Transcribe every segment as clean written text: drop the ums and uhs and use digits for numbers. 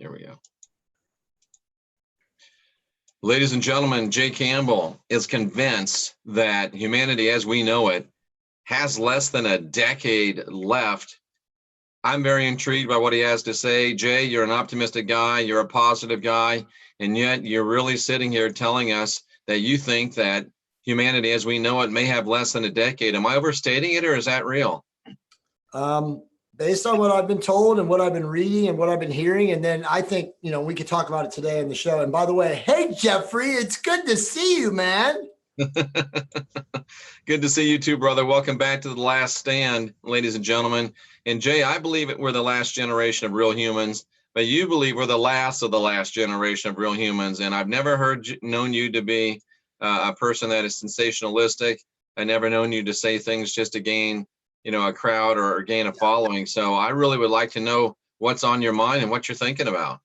Here we go. Ladies and gentlemen, Jay Campbell is convinced that humanity as we know it has less than a decade left. I'm very intrigued by what he has to say. Jay, you're an optimistic guy, you're a positive guy, and yet you're really sitting here telling us that you think that humanity as we know it may have less than a decade. Am I overstating it, or is that real? Based on what I've been told and what I've been reading and what I've been hearing. And then I think, you know, we could talk about it today in the show. And by the way, hey, Jeffrey, it's good to see you, man. Good to see you too, brother. Welcome back to The Last Stand, ladies and gentlemen. And Jay, I believe we're the last generation of real humans, but you believe we're the last of the last generation of real humans. And I've never known you to be a person that is sensationalistic. I never known you to say things just to gain, you know, a crowd or gain a following. So I really would like to know what's on your mind and what you're thinking about.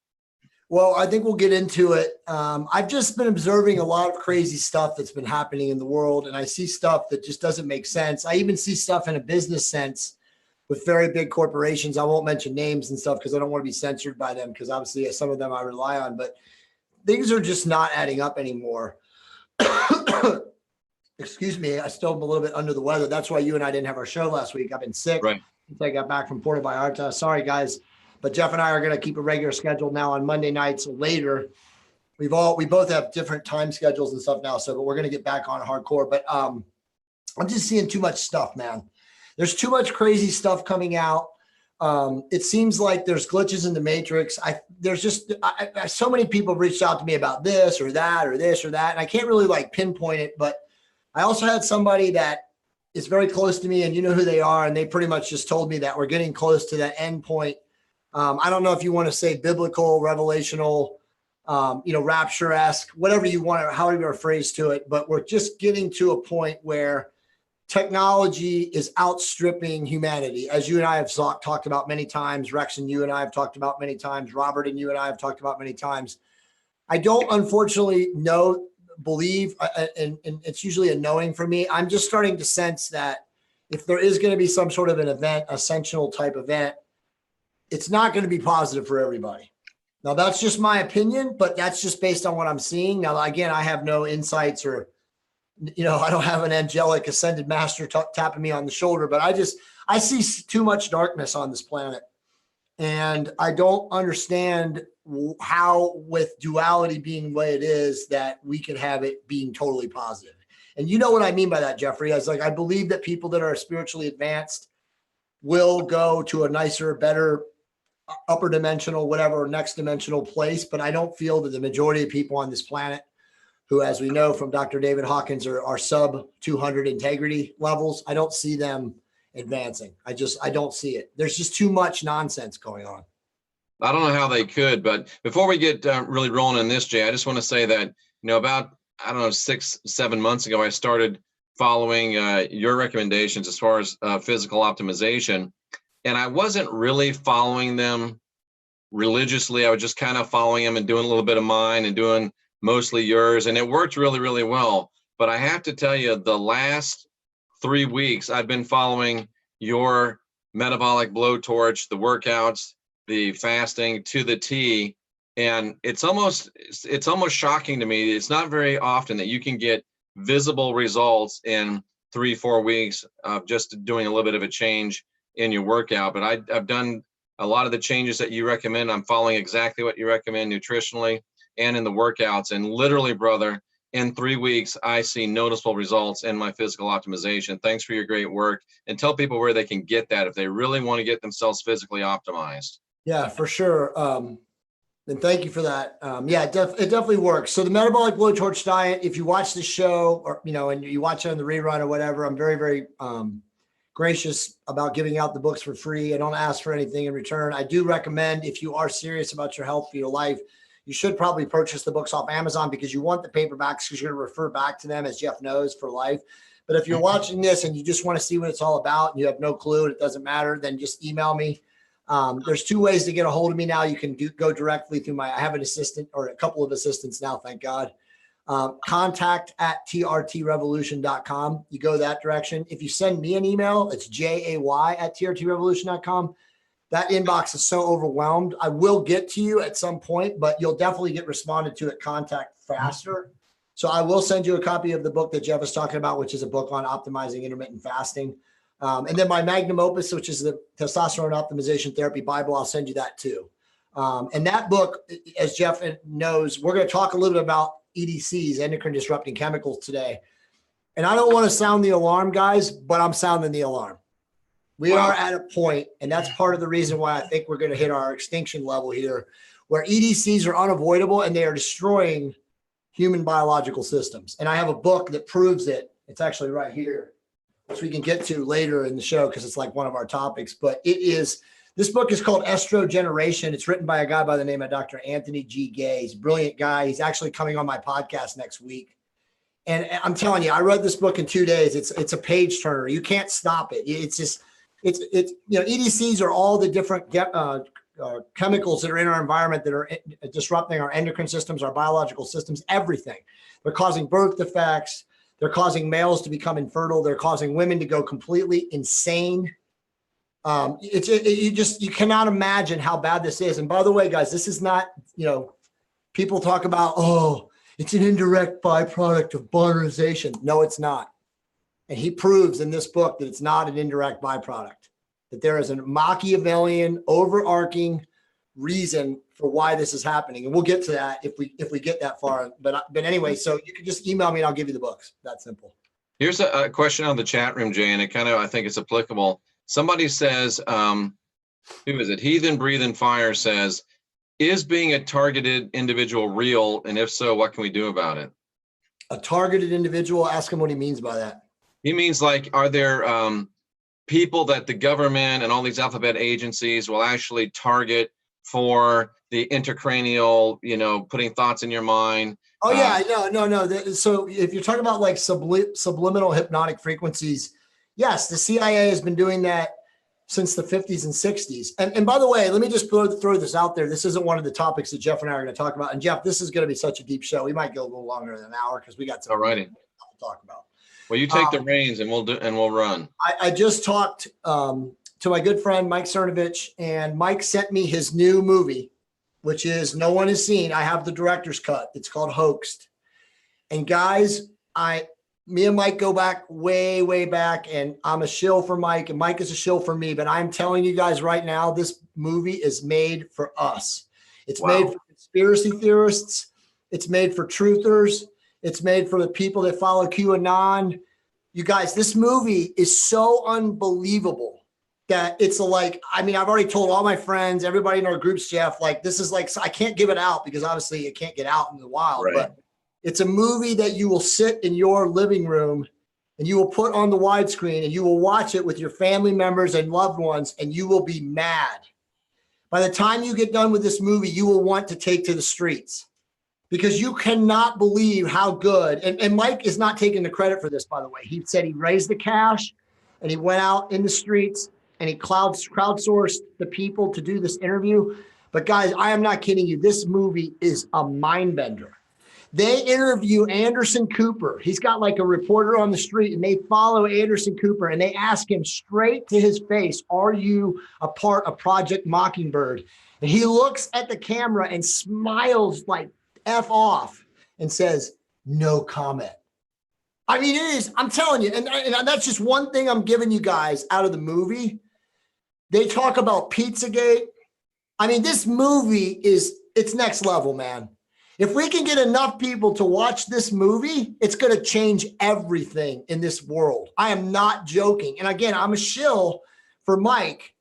Well, I think we'll get into it. I've just been observing a lot of crazy stuff that's been happening in the world, and I see stuff that just doesn't make sense. I even see stuff in a business sense with very big corporations. I won't mention names and stuff because I don't want to be censored by them, because obviously some of them I rely on, but things are just not adding up anymore. Excuse me, I still am a little bit under the weather. That's why you and I didn't have our show last week. I've been sick since I got back from Puerto Vallarta. Sorry, guys. But Jeff and I are going to keep a regular schedule now on Monday nights later. We both have different time schedules and stuff now, but we're going to get back on hardcore. But I'm just seeing too much stuff, man. There's too much crazy stuff coming out. It seems like there's glitches in the matrix. So many people reached out to me about this or that or this or that, and I can't really like pinpoint it, but I also had somebody that is very close to me, and you know who they are, and they pretty much just told me that we're getting close to that end point. I don't know if you want to say biblical, revelational, rapture-esque, whatever you want, however you're phrased to it, but we're just getting to a point where technology is outstripping humanity, as you and I have talked about many times. Rex and you and I have talked about many times. Robert and you and I have talked about many times. I don't unfortunately believe, and it's usually a knowing for me. I'm just starting to sense that if there is going to be some sort of an event, ascensional type event, it's not going to be positive for everybody. Now, that's just my opinion, but that's just based on what I'm seeing. Now, again, I have no insights or, I don't have an angelic ascended master tapping me on the shoulder, but I see too much darkness on this planet. And I don't understand how, with duality being the way it is, that we can have it being totally positive. And you know what I mean by that, Jeffrey. I believe that people that are spiritually advanced will go to a nicer, better, upper dimensional, whatever, next dimensional place. But I don't feel that the majority of people on this planet, who, as we know from Dr. David Hawkins, are sub 200 integrity levels, I don't see them advancing. I don't see it. There's just too much nonsense going on. I don't know how they could, but before we get really rolling in this, Jay, I just want to say that, about, 6-7 months ago, I started following your recommendations as far as physical optimization. And I wasn't really following them religiously. I was just kind of following them and doing a little bit of mine and doing mostly yours. And it worked really, really well. But I have to tell you, the last 3 weeks, I've been following your metabolic blowtorch, the workouts, the fasting to the T. And it's almost shocking to me. It's not very often that you can get visible results in 3-4 weeks of just doing a little bit of a change in your workout. But I've done a lot of the changes that you recommend. I'm following exactly what you recommend nutritionally and in the workouts. And literally, brother, in 3 weeks, I see noticeable results in my physical optimization. Thanks for your great work. And tell people where they can get that if they really want to get themselves physically optimized. Yeah, for sure. And thank you for that. It definitely works. So the metabolic blowtorch diet, if you watch the show or, and you watch it on the rerun or whatever, I'm very, very gracious about giving out the books for free. I don't ask for anything in return. I do recommend, if you are serious about your health for your life, you should probably purchase the books off Amazon, because you want the paperbacks, because you're going to refer back to them, as Jeff knows, for life. But if you're watching this and you just want to see what it's all about and you have no clue and it doesn't matter, then just email me. There's 2 ways to get a hold of me now. You can go directly through I have an assistant, or a couple of assistants now, thank God. Contact@trtrevolution.com. You go that direction. If you send me an email, it's jay@trtrevolution.com. that inbox is so overwhelmed. I will get to you at some point, but you'll definitely get responded to at contact faster. So I will send you a copy of the book that Jeff is talking about, which is a book on optimizing intermittent fasting. And then my magnum opus, which is the Testosterone Optimization Therapy Bible, I'll send you that too. And that book, as Jeff knows, we're going to talk a little bit about EDCs, endocrine disrupting chemicals today. And I don't want to sound the alarm, guys, but I'm sounding the alarm. We are at a point, and that's part of the reason why I think we're going to hit our extinction level here, where EDCs are unavoidable and they are destroying human biological systems. And I have a book that proves it. It's actually right here, which we can get to later in the show because it's like one of our topics. But this book is called Estrogeneration. It's written by a guy by the name of Dr. Anthony G. Gay. He's a brilliant guy. He's actually coming on my podcast next week. And I'm telling you, I read this book in 2 days. It's a page turner. You can't stop it. It's EDCs are all the different chemicals that are in our environment that are disrupting our endocrine systems, our biological systems, everything. They're causing birth defects. They're causing males to become infertile. They're causing women to go completely insane. You cannot imagine how bad this is. And by the way, guys, this is not, people talk about, oh, it's an indirect byproduct of modernization. No, it's not. And he proves in this book that it's not an indirect byproduct, that there is a Machiavellian overarching reason for why this is happening. And we'll get to that if we get that far. But anyway, so you can just email me and I'll give you the books. That simple. Here's a question on the chat room, Jay, and I think it's applicable. Somebody says, who is it? Heathen Breathing Fire says, is being a targeted individual real? And if so, what can we do about it? A targeted individual? Ask him what he means by that. He means like, are there people that the government and all these alphabet agencies will actually target for the intracranial, putting thoughts in your mind? Oh yeah, no. So if you're talking about like subliminal hypnotic frequencies, yes, the CIA has been doing that since the 50s and 60s. And by the way, let me just throw this out there. This isn't one of the topics that Jeff and I are going to talk about. And Jeff, this is going to be such a deep show. We might go a little longer than an hour because we got some to talk about. Well, you take the reins and we'll run. I just talked to my good friend Mike Cernovich, and Mike sent me his new movie, which is no one has seen. I have the director's cut. It's called Hoaxed. And guys, me and Mike go back way, way back, and I'm a shill for Mike, and Mike is a shill for me. But I'm telling you guys right now, this movie is made for us. It's made for conspiracy theorists. It's made for truthers. It's made for the people that follow QAnon. You guys, this movie is so unbelievable that it's I've already told all my friends, everybody in our groups, Jeff, this is I can't give it out because obviously it can't get out in the wild, right. But it's a movie that you will sit in your living room and you will put on the widescreen and you will watch it with your family members and loved ones, and you will be mad. By the time you get done with this movie, you will want to take to the streets because you cannot believe how good, and Mike is not taking the credit for this, by the way. He said he raised the cash and he went out in the streets and he crowdsourced the people to do this interview. But guys, I am not kidding you. This movie is a mind bender. They interview Anderson Cooper. He's got a reporter on the street, and they follow Anderson Cooper and they ask him straight to his face, are you a part of Project Mockingbird? And he looks at the camera and smiles like F off and says, no comment. I mean, it is, I'm telling you, and that's just one thing I'm giving you guys out of the movie. They talk about Pizzagate. I mean, this movie it's next level, man. If we can get enough people to watch this movie, it's going to change everything in this world. I am not joking. And again, I'm a shill for Mike,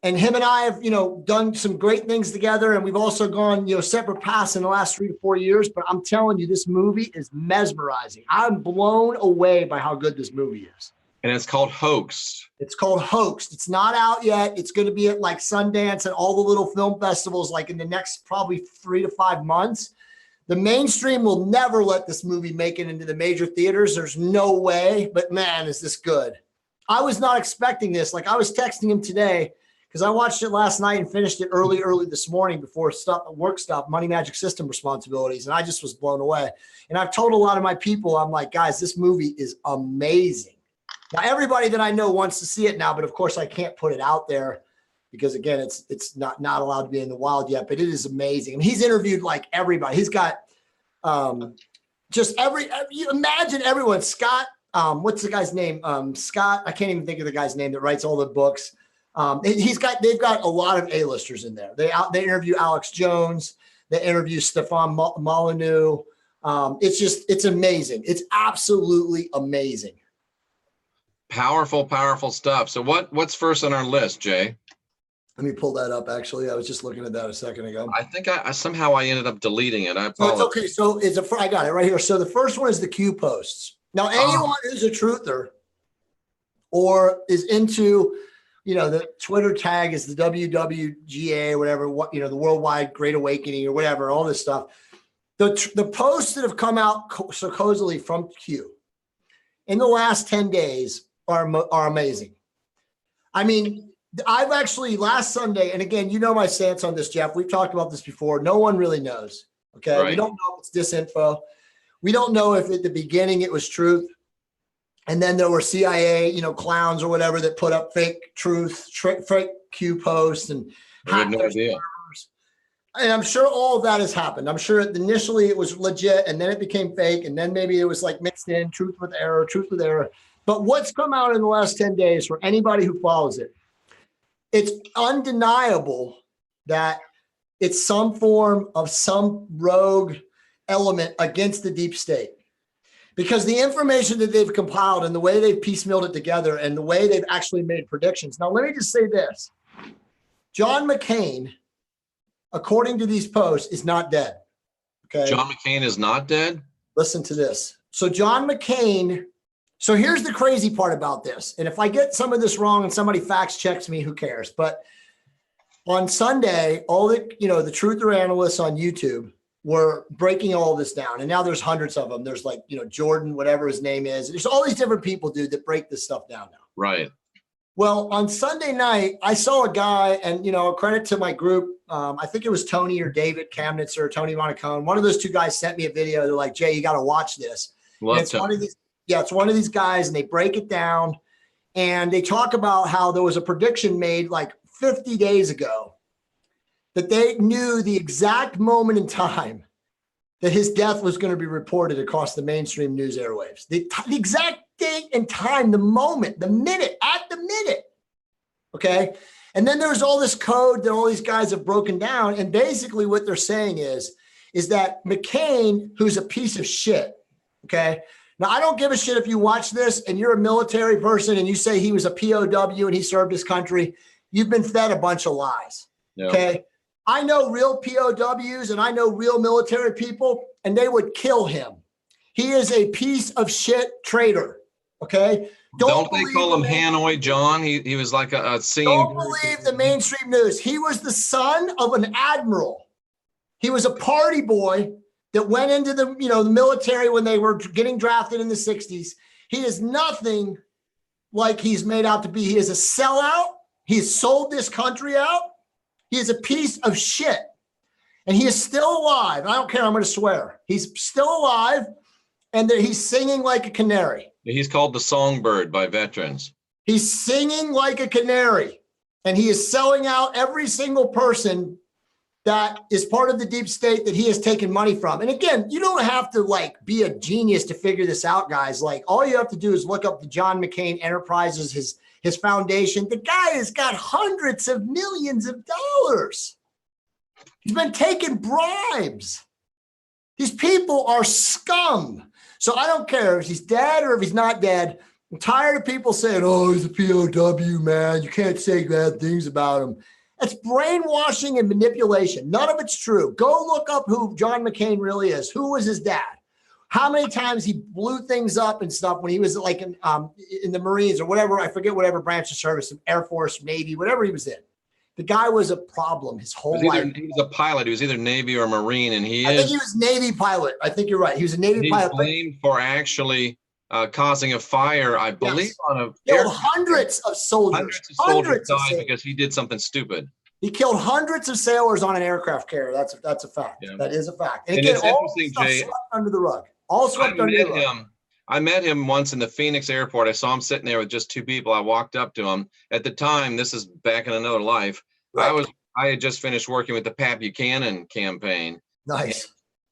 and him and I have, done some great things together. And we've also gone, separate paths in the last 3 to 4 years. But I'm telling you, this movie is mesmerizing. I'm blown away by how good this movie is. And it's called Hoaxed. It's called Hoaxed. It's not out yet. It's going to be at Sundance and all the little film festivals in the next probably 3 to 5 months. The mainstream will never let this movie make it into the major theaters. There's no way. But man, is this good. I was not expecting this. I was texting him today because I watched it last night and finished it early this morning before work stuff, money magic system responsibilities. And I just was blown away. And I've told a lot of my people, I'm like, guys, this movie is amazing. Now, everybody that I know wants to see it now, but of course I can't put it out there. because again, it's not allowed to be in the wild yet, but it is amazing. And he's interviewed like everybody. He's got just you imagine everyone. Scott, what's the guy's name? Scott, I can't even think of the guy's name that writes all the books. They've got a lot of A-listers in there. They interview Alex Jones. They interview Stefan Molyneux. It's amazing. It's absolutely amazing. Powerful, powerful stuff. So what's first on our list, Jay? Let me pull that up. Actually, I was just looking at that a second ago. I think I somehow ended up deleting it. I apologize. So it's okay. So I got it right here. So the first one is the Q posts. Now, anyone who's a truther or is into, the Twitter tag is the WWGA or whatever, the Worldwide Great Awakening or whatever, all this stuff. The posts that have come out supposedly from Q in the last 10 days are amazing. I mean, I've actually last Sunday, and again, my stance on this, Jeff. We've talked about this before. No one really knows. Okay. Right. We don't know if it's disinfo. We don't know if at the beginning it was truth. And then there were CIA, clowns or whatever that put up fake truth, fake Q posts and I had no idea. And I'm sure all of that has happened. I'm sure initially it was legit and then it became fake. And then maybe it was like mixed in truth with error. But what's come out in the last 10 days for anybody who follows it, it's undeniable that it's some form of some rogue element against the deep state. Because the information that they've compiled and the way they've piecemealed it together and the way they've actually made predictions. Now, let me just say this. John McCain, according to these posts, is not dead. Okay. John McCain is not dead? Listen to this. So John McCain, so here's the crazy part about this. And if I get some of this wrong and somebody fact checks me, who cares? But on Sunday, all the truther analysts on YouTube were breaking all this down. And now there's hundreds of them. There's like, Jordan, whatever his name is. There's all these different people, dude, that break this stuff down now. Right. Well, on Sunday night, I saw a guy, and, credit to my group. I think it was Tony or David Kamnitz or Tony Monaco. One of those two guys sent me a video. They're like, Jay, you got to watch this. It's one of these guys, and they break it down. And they talk about how there was a prediction made like 50 days ago that they knew the exact moment in time that his death was going to be reported across the mainstream news airwaves. The exact date and time, the moment, the minute, at the minute. Okay. And then there's all this code that all these guys have broken down. And basically what they're saying is that McCain, who's a piece of shit. Okay. Now, I don't give a shit if you watch this and you're a military person and you say he was a POW and he served his country. You've been fed a bunch of lies. Yeah. Okay. I know real POWs and I know real military people, and they would kill him. He is a piece of shit traitor. Okay. Don't they call him Hanoi John? He was like a singing. Don't believe the mainstream news. He was the son of an admiral. He was a party boy that went into the military when they were getting drafted in the 60s. He is nothing like he's made out to be. He is a sellout. He has sold this country out. He is a piece of shit. And he is still alive. I don't care. I'm going to swear. He's still alive. And he's singing like a canary. He's called the songbird by veterans. He's singing like a canary. And he is selling out every single person that is part of the deep state that he has taken money from. And again, you don't have to be a genius to figure this out, guys. All you have to do is look up the John McCain Enterprises, his foundation. The guy has got hundreds of millions of dollars. He's been taking bribes. These people are scum. So I don't care if he's dead or if he's not dead. I'm tired of people saying, oh, he's a POW, man. You can't say bad things about him. That's brainwashing and manipulation. None of it's true. Go look up who John McCain really is. Who was his dad? How many times he blew things up and stuff when he was in the Marines or whatever, I forget whatever branch of service, Air Force, Navy, whatever he was in. The guy was a problem his whole life. He was a pilot. He was either Navy or Marine, and I think he was Navy pilot. I think you're right. He was a Navy pilot. He's blamed for actually causing a fire, I believe, on a killed hundreds of soldiers. Hundreds of soldiers died because he did something stupid. He killed hundreds of sailors on an aircraft carrier. That's a fact. Yeah. That is a fact. And again, it's all interesting, Jay. Swept under the rug. All swept under the rug. I met him once in the Phoenix airport. I saw him sitting there with just two people. I walked up to him. At the time, this is back in another life. Right. I had just finished working with the Pat Buchanan campaign. Nice.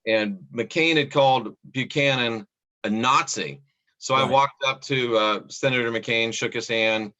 And McCain had called Buchanan a Nazi. So I walked up to Senator McCain, shook his hand,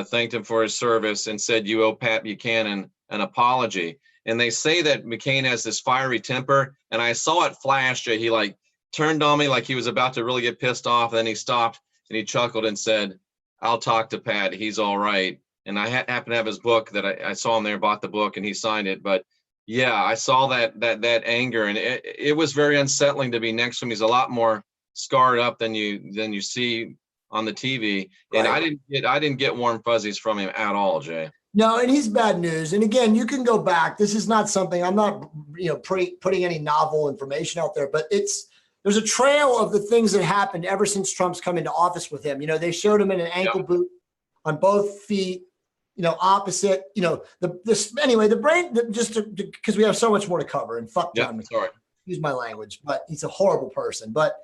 thanked him for his service, and said, "You owe Pat Buchanan an apology." And they say that McCain has this fiery temper, and I saw it flash. He like turned on me like he was about to really get pissed off. Then he stopped and he chuckled and said, "I'll talk to Pat. He's all right." And I happened to have his book that I saw him there, bought the book, and he signed it. But yeah, I saw that anger, and it was very unsettling to be next to him. He's a lot more scarred up than you see on the TV. And I didn't get warm fuzzies from him at all, Jay. No, and he's bad news. And again, you can go back. This is not something, I'm not, putting any novel information out there, but there's a trail of the things that happened ever since Trump's come into office with him. They showed him in an ankle boot on both feet, opposite, the brain, just because we have so much more to cover, and fuck John. Sorry. Use my language, but he's a horrible person. But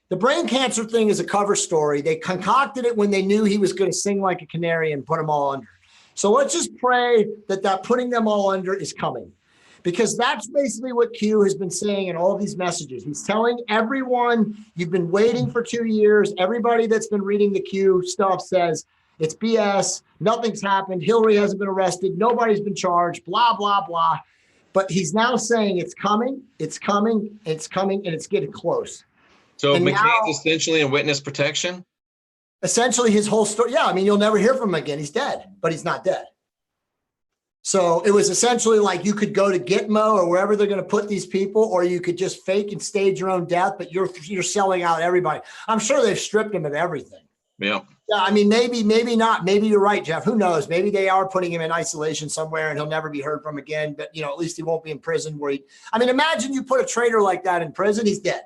the brain cancer thing is a cover story. They concocted it when they knew he was going to sing like a canary and put them all under. So let's just pray that putting them all under is coming, because that's basically what Q has been saying in all of these messages. He's telling everyone, you've been waiting for 2 years. Everybody that's been reading the Q stuff says it's BS. Nothing's happened. Hillary hasn't been arrested. Nobody's been charged, blah, blah, blah. But he's now saying it's coming, it's coming, it's coming, and it's getting close. So McCain's essentially in witness protection? Essentially his whole story. Yeah, you'll never hear from him again. He's dead, but he's not dead. So it was essentially like you could go to Gitmo or wherever they're going to put these people, or you could just fake and stage your own death, but you're selling out everybody. I'm sure they've stripped him of everything. Yeah. Yeah, maybe not. Maybe you're right, Jeff. Who knows? Maybe they are putting him in isolation somewhere and he'll never be heard from again. But, at least he won't be in prison where imagine you put a traitor like that in prison, he's dead.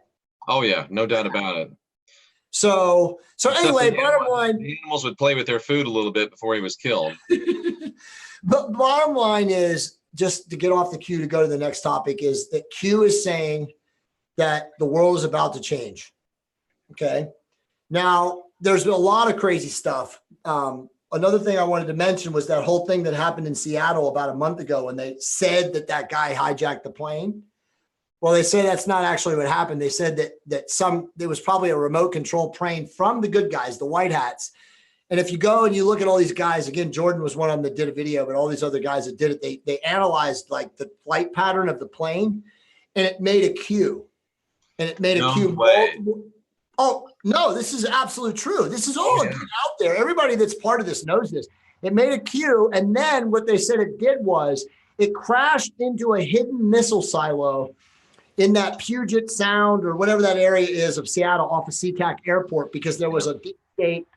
Oh, yeah. No doubt about it. So anyway, bottom line. The animals would play with their food a little bit before he was killed. But bottom line is, just to get off the Q to go to the next topic, is that Q is saying that the world is about to change. Okay. Now, there's been a lot of crazy stuff. Another thing I wanted to mention was that whole thing that happened in Seattle about a month ago when they said that guy hijacked the plane. Well, they say that's not actually what happened. They said that there was probably a remote control plane from the good guys, the white hats. And if you go and you look at all these guys, again, Jordan was one of them that did a video, but all these other guys that did it, they analyzed like the flight pattern of the plane, and it made a Q. And it made a Q. Oh, no, this is absolute true. This is all out there. Everybody that's part of this knows this. It made a Q, and then what they said it did was it crashed into a hidden missile silo in that Puget Sound or whatever that area is of Seattle off of SeaTac Airport, because there was a deep state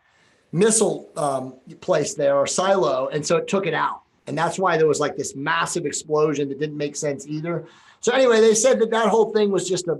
missile place there, or silo, and so it took it out. And that's why there was like this massive explosion that didn't make sense either. So anyway, they said that whole thing was just a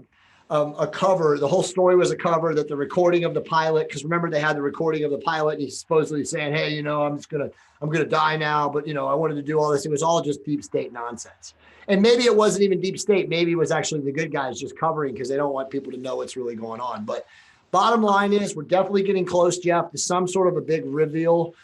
cover. The whole story was a cover, that the recording of the pilot, because remember they had the recording of the pilot, and he's supposedly saying, hey, I'm gonna die now, but I wanted to do all this. It was all just deep state nonsense. And maybe it wasn't even deep state. Maybe it was actually the good guys just covering because they don't want people to know what's really going on. But bottom line is, we're definitely getting close, Jeff, to some sort of a big reveal.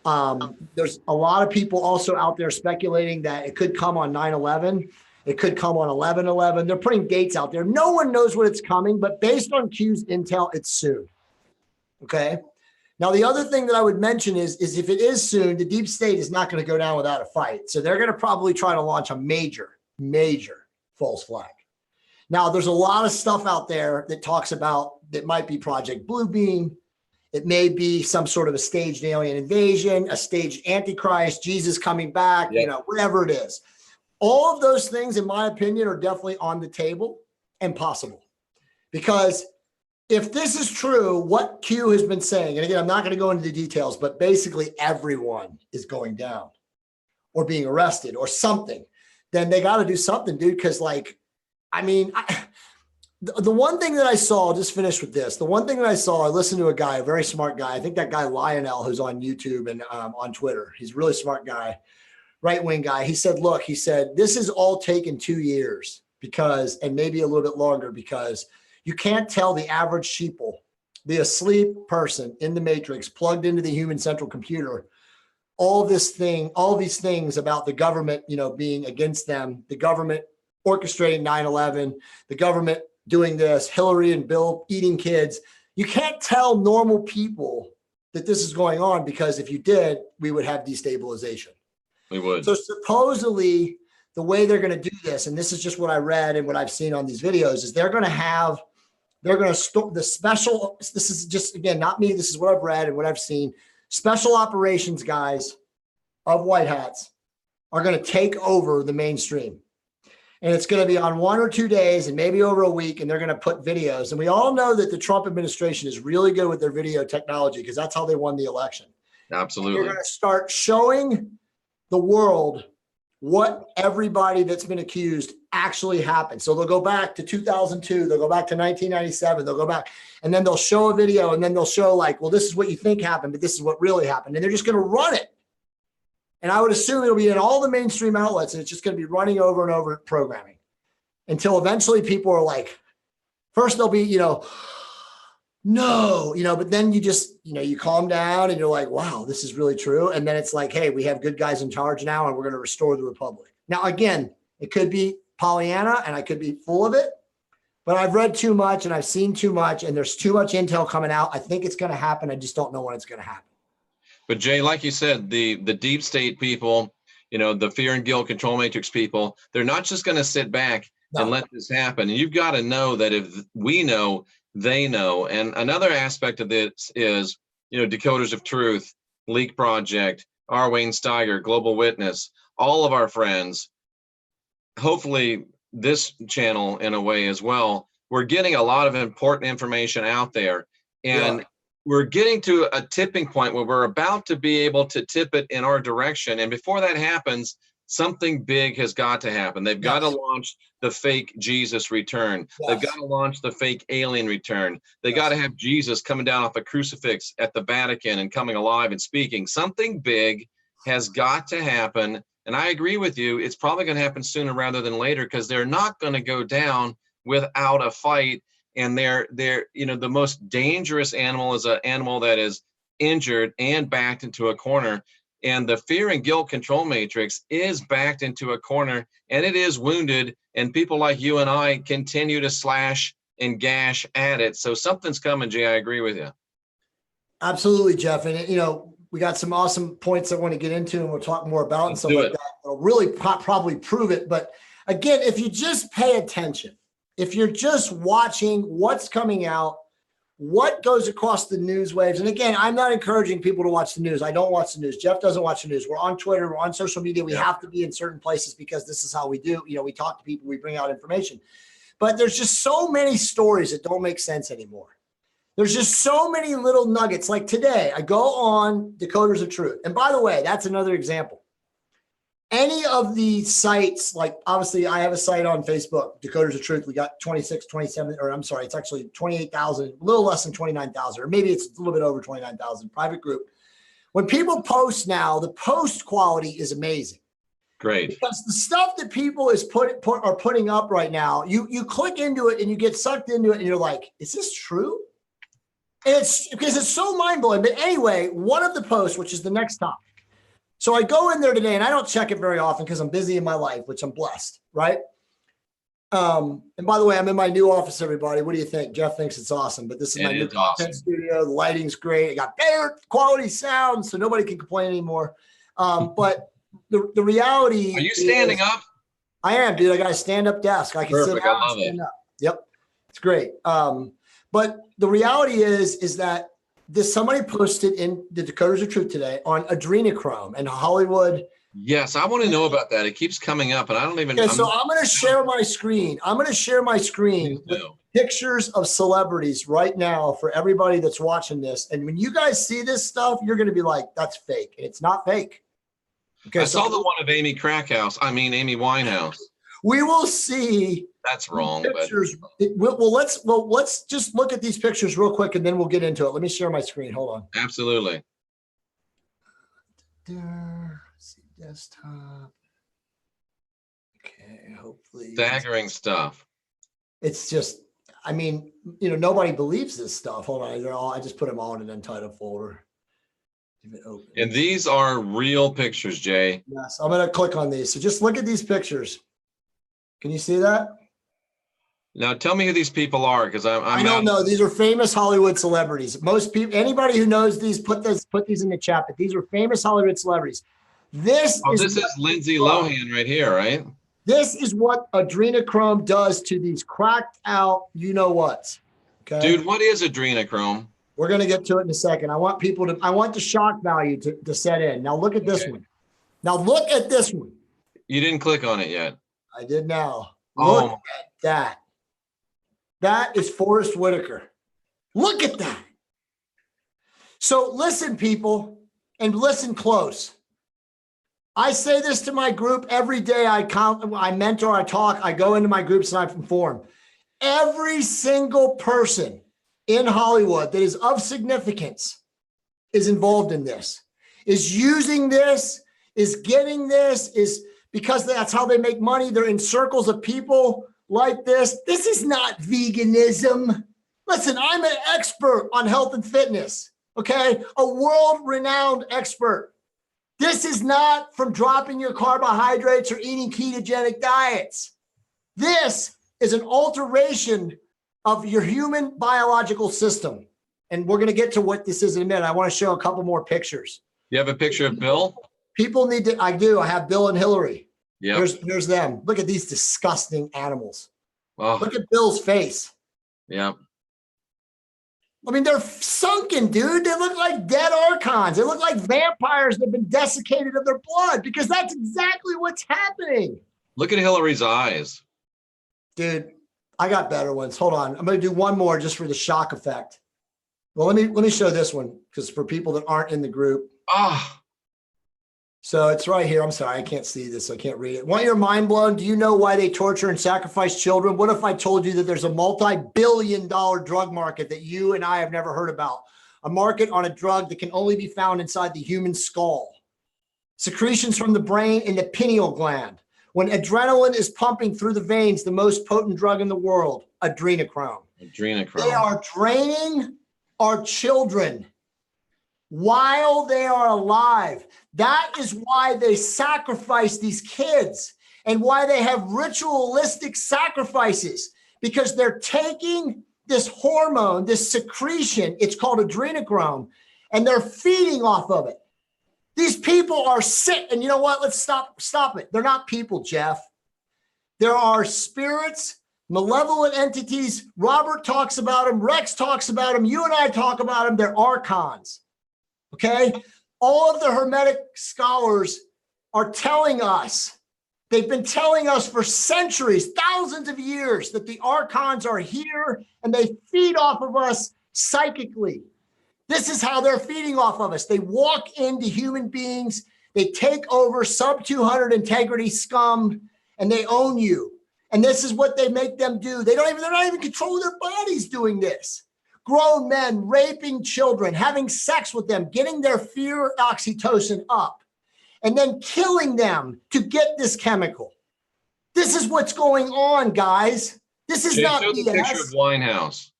There's a lot of people also out there speculating that it could come on 9/11. It could come on 11/11. They're putting dates out there. No one knows when it's coming, but based on Q's intel, it's soon. Okay. Now, the other thing that I would mention is if it is soon, the deep state is not going to go down without a fight. So they're going to probably try to launch a major false flag. Now, there's a lot of stuff out there that talks about that might be Project Bluebeam. It may be some sort of a staged alien invasion, a staged Antichrist, Jesus coming back, whatever it is. All of those things, in my opinion, are definitely on the table and possible. Because if this is true, what Q has been saying, and again, I'm not going to go into the details, but basically everyone is going down or being arrested or something, then they got to do something, dude. Because the one thing that I saw, I'll just finish with this. The one thing that I saw, I listened to a guy, a very smart guy. I think that guy Lionel, who's on YouTube and on Twitter. He's a really smart guy, right-wing guy. He said, look, this is all taken 2 years and maybe a little bit longer, because you can't tell the average sheeple the asleep person in the matrix plugged into the human central computer, all these things about the government, being against them, the government orchestrating 9/11, the government doing this, Hillary and Bill eating kids. You can't tell normal people that this is going on, because if you did, we would have destabilization. We would. So supposedly the way they're going to do this, and this is just what I read and what I've seen on these videos, is they're going to store the special, this is just, again, not me, this is what I've read and what I've seen. Special operations guys of white hats are going to take over the mainstream. And it's going to be on 1 or 2 days and maybe over a week, and they're going to put videos. And we all know that the Trump administration is really good with their video technology, because that's how they won the election. Absolutely. And they're going to start showing the world what everybody that's been accused actually happened. So they'll go back to 2002, they'll go back to 1997, they'll go back, and then they'll show a video, and then they'll show like, well, this is what you think happened, but this is what really happened. And they're just going to run it. And I would assume it'll be in all the mainstream outlets, and it's just going to be running over and over programming until eventually people are like, first they'll be, no, but then you just, you calm down and you're like, wow, this is really true. And then it's like, hey, we have good guys in charge now, and we're going to restore the republic. Now, again, it could be Pollyanna and I could be full of it, but I've read too much and I've seen too much, and there's too much intel coming out. I think it's going to happen. I just don't know when it's going to happen. But Jay, like you said, the deep state people, the fear and guilt control matrix people, they're not just going to sit back and let this happen. And you've got to know that if we know, they know. And another aspect of this is, Decoders of Truth, Leak Project, R. Wayne Steiger, Global Witness, all of our friends, hopefully this channel in a way as well. We're getting a lot of important information out there. And we're getting to a tipping point where we're about to be able to tip it in our direction. And before that happens, something big has got to happen. They've got to launch the fake Jesus return. They've got to launch the fake alien return. They got to have Jesus coming down off a crucifix at the Vatican and coming alive and speaking. Something big has got to happen. And I agree with you. It's probably going to happen sooner rather than later, because they're not going to go down without a fight. And they're the most dangerous animal is an animal that is injured and backed into a corner. And the fear and guilt control matrix is backed into a corner, and it is wounded. And people like you and I continue to slash and gash at it. So something's coming, Jay. I agree with you. Absolutely, Jeff. And, we got some awesome points I want to get into, and we'll talk more about and stuff like that. It'll really probably prove it. But again, if you just pay attention, if you're just watching what's coming out, what goes across the news waves. And again, I'm not encouraging people to watch the news. I don't watch the news. Jeff doesn't watch the news. We're on Twitter. We're on social media. We have to be in certain places because this is how we do. We talk to people. We bring out information. But there's just so many stories that don't make sense anymore. There's just so many little nuggets. Like today, I go on Decoders of Truth. And by the way, that's another example. Any of the sites, like obviously I have a site on Facebook, Decoders of Truth. We got 26, 27, or I'm sorry, it's actually 28,000, a little less than 29,000, or maybe it's a little bit over 29,000, private group. When people post now, the post quality is amazing. Great. Because the stuff that people are putting up right now, you click into it and you get sucked into it and you're like, is this true? And it's because it's so mind-blowing. But anyway, one of the posts, which is the next topic. So I go in there today, and I don't check it very often because I'm busy in my life, which I'm blessed, right? And by the way, I'm in my new office, everybody. What do you think? Jeff thinks it's awesome, but this is my new content studio. The lighting's great. I got better quality sound, so nobody can complain anymore. But the reality Are you standing up? I am, dude. I got a stand-up desk. I can sit down and stand up. Yep. It's great. But the reality is that somebody posted in the Decoders of Truth today on adrenochrome and Hollywood. Yes, I want to know about that. It keeps coming up, and I don't even. Okay, so I'm going to share my screen. I'm going to share my screen with pictures of celebrities right now for everybody that's watching this. And when you guys see this stuff, you're going to be like, "That's fake," and it's not fake. Okay, I saw the one of Amy Winehouse. We will see. That's wrong. Pictures. Let's just look at these pictures real quick, and then we'll get into it. Let me share my screen. Hold on. Absolutely. There. See desktop. Okay. Hopefully. Staggering stuff. It's just, I mean, you know, nobody believes this stuff. Hold on. I just put them all in an Untitled folder. And these are real pictures, Jay. Yes, I'm going to click on these. So just look at these pictures. Can you see that? Now tell me who these people are, because I don't know. These are famous Hollywood celebrities. Most people, anybody who knows these, put these in the chat. But these are famous Hollywood celebrities. This is Lindsay Lohan right here, right? This is what adrenochrome does to these cracked out, you know what? Okay, dude, what is adrenochrome? We're going to get to it in a second. I want the shock value to set in. Now look at this one. Now look at this one. You didn't click on it yet. I did now. Look at that. That is Forrest Whitaker. Look at that. So listen, people, and listen close. I say this to my group every day. I mentor, I talk, I go into my groups and I inform. Every single person in Hollywood that is of significance is involved in this, is using this, is getting this, is because that's how they make money. They're in circles of people like this. This is not veganism. Listen, I'm an expert on health and fitness, okay? A world-renowned expert. This is not from dropping your carbohydrates or eating ketogenic diets. This is an alteration of your human biological system. And we're going to get to what this is in a minute. I want to show a couple more pictures. You have a picture of Bill? People need to, I do. I have Bill and Hillary. Yeah. Here's them. Look at these disgusting animals. Oh. Look at Bill's face. Yeah. I mean, they're sunken, dude. They look like dead archons. They look like vampires that have been desiccated of their blood, because that's exactly what's happening. Look at Hillary's eyes. Dude, I got better ones. Hold on. I'm going to do one more just for the shock effect. Well, let me show this one, because for people that aren't in the group. Ah. So it's right here. I'm sorry, I can't see this, so I can't read it. Want your mind blown? Do you know why they torture and sacrifice children? What if I told you that there's a multi-billion-dollar drug market that you and I have never heard about? A market on a drug that can only be found inside the human skull. Secretions from the brain and the pineal gland. When adrenaline is pumping through the veins, the most potent drug in the world, adrenochrome. Adrenochrome. They are draining our children while they are alive. That is why they sacrifice these kids and why they have ritualistic sacrifices, because they're taking this hormone, this secretion, it's called adrenochrome, and they're feeding off of it. These people are sick. And you know what? Let's stop it. They're not people, Jeff. There are spirits, malevolent entities. Robert talks about them. Rex talks about them. You and I talk about them. They're archons. Okay? All of the Hermetic scholars are telling us, they've been telling us for centuries, thousands of years, that the archons are here and they feed off of us psychically. This is how they're feeding off of us. They walk into human beings, they take over sub-200 integrity scum, and they own you. And this is what they make them do. They're not even controlling their bodies doing this. Grown men raping children, having sex with them, getting their fear oxytocin up, and then killing them to get this chemical. This is what's going on, guys. This is not BS. Show the picture of Winehouse.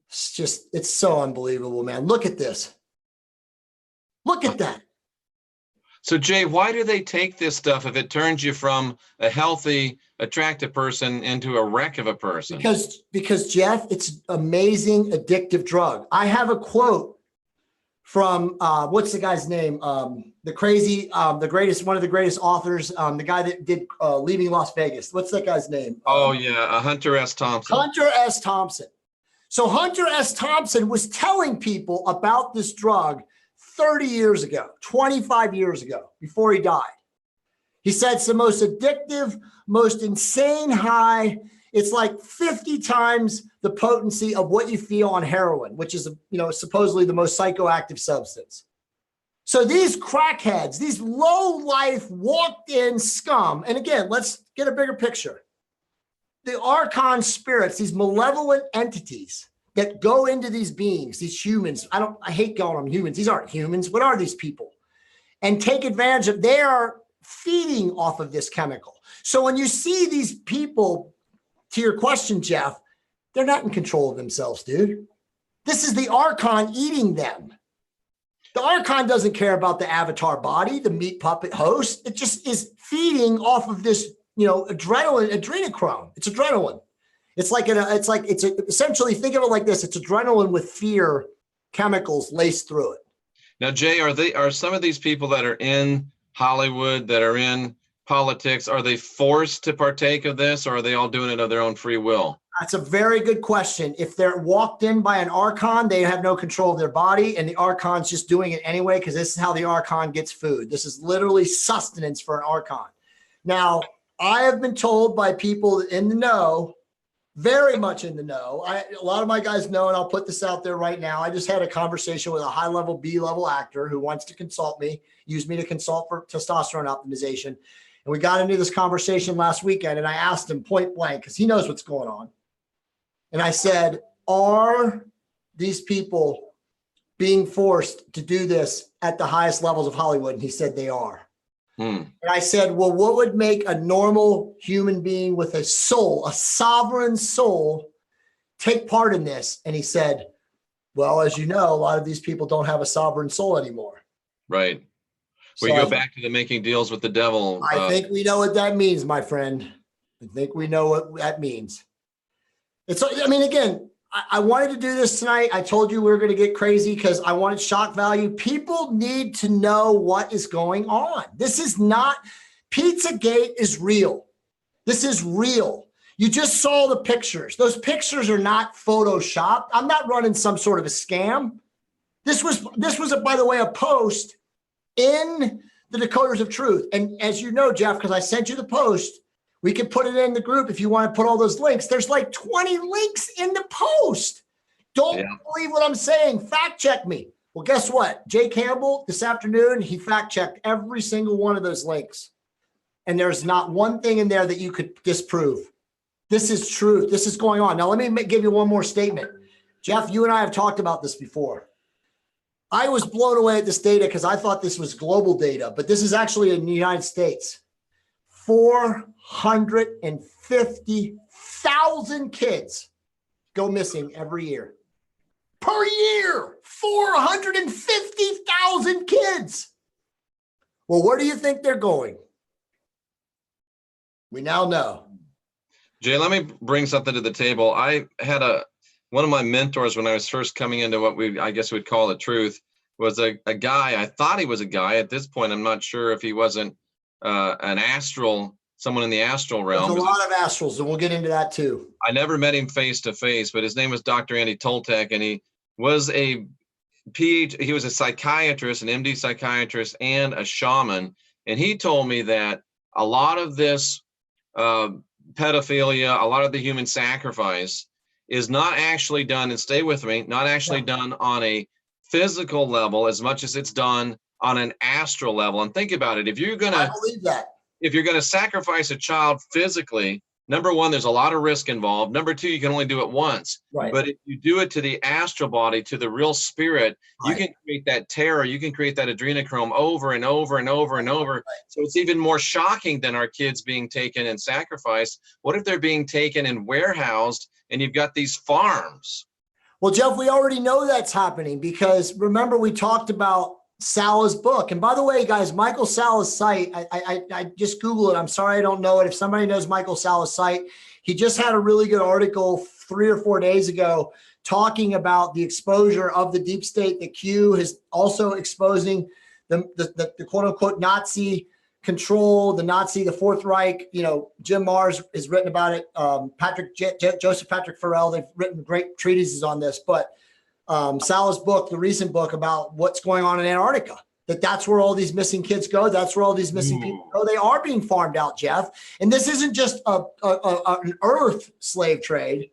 It's so unbelievable, man. Look at this. Look at that. So Jay, why do they take this stuff if it turns you from a healthy, attractive person into a wreck of a person? Because Jeff, it's amazing addictive drug. I have a quote from what's the guy's name? One of the greatest authors, the guy that did Leaving Las Vegas. What's that guy's name? Oh yeah, Hunter S. Thompson. Hunter S. Thompson. So Hunter S. Thompson was telling people about this drug 30 years ago, 25 years ago, before he died. He said it's the most addictive, most insane high. It's like 50 times the potency of what you feel on heroin, which is, supposedly the most psychoactive substance. So these crackheads, these low-life, walked-in scum, and again, let's get a bigger picture. The archon spirits, these malevolent entities that go into these beings, these humans. I hate calling them humans. These aren't humans. What are these people? And take advantage of, they are feeding off of this chemical. So when you see these people to your question, Jeff, they're not in control of themselves, dude. This is the Archon eating them. The Archon doesn't care about the avatar body, the meat puppet host. It just is feeding off of this, adrenochrome. It's adrenaline. It's essentially, think of it like this. It's adrenaline with fear chemicals laced through it. Now, Jay, are some of these people that are in Hollywood, that are in politics, are they forced to partake of this, or are they all doing it of their own free will? That's a very good question. If they're walked in by an Archon, they have no control of their body, and the Archon's just doing it anyway, because this is how the Archon gets food. This is literally sustenance for an Archon. Now, I have been told by people in the know, very much in the know. A lot of my guys know, and I'll put this out there right now. I just had a conversation with a high-level B-level actor who wants to consult me, use me to consult for testosterone optimization. And we got into this conversation last weekend, and I asked him point blank, because he knows what's going on. And I said, are these people being forced to do this at the highest levels of Hollywood? And he said they are. And I said, well, what would make a normal human being with a soul, a sovereign soul, take part in this? And he said, well, as you know, a lot of these people don't have a sovereign soul anymore. Right. We go back to the making deals with the devil. I think we know what that means, my friend. I think we know what that means. Again, I wanted to do this tonight. I told you we were going to get crazy because I wanted shock value. People need to know what is going on. This is not, Pizzagate is real. This is real. You just saw the pictures. Those pictures are not photoshopped. I'm not running some sort of a scam. This was, by the way, a post in the Decoders of Truth. And as you know, Jeff, because I sent you the post, we can put it in the group if you want to put all those links. There's like 20 links in the post. Don't believe what I'm saying. Fact check me. Well, guess what? Jay Campbell this afternoon, he fact checked every single one of those links. And there's not one thing in there that you could disprove. This is truth. This is going on. Now, let me give you one more statement. Jeff, you and I have talked about this before. I was blown away at this data because I thought this was global data, but this is actually in the United States. 450,000 kids go missing every year. Per year, 450,000 kids. Well, where do you think they're going? We now know. Jay, let me bring something to the table. I had one of my mentors when I was first coming into what I guess we'd call the truth, was a guy. I thought he was a guy. At this point, I'm not sure if he wasn't an astral, someone in the astral realm. There's a lot of astrals, and we'll get into that too. I never met him face to face, but his name was Dr. Andy Toltec, and he was a he was a psychiatrist, an MD psychiatrist, and a shaman. And he told me that a lot of this pedophilia, a lot of the human sacrifice is not actually done, and stay with me, not actually done on a physical level as much as it's done on an astral level. And think about it. If you're going to sacrifice a child physically, number one, there's a lot of risk involved. Number two, you can only do it once. Right. But if you do it to the astral body, to the real spirit, you can create that terror. You can create that adrenochrome over and over and over and over. Right. So it's even more shocking than our kids being taken and sacrificed. What if they're being taken and warehoused, and you've got these farms? Well, Jeff, we already know that's happening because remember we talked about Sala's book. And by the way, guys, Michael Sala's site, I just Googled it. I'm sorry I don't know it. If somebody knows Michael Sala's site, he just had a really good article 3 or 4 days ago talking about the exposure of the deep state. The Q is also exposing the quote unquote Nazi control, the Fourth Reich. You know, Jim Mars has written about it. Joseph Patrick Farrell, they've written great treatises on this, but Sala's book, the recent book about what's going on in Antarctica, that's where all these missing kids go. That's where all these missing people go. They are being farmed out, Jeff. And this isn't just an Earth slave trade.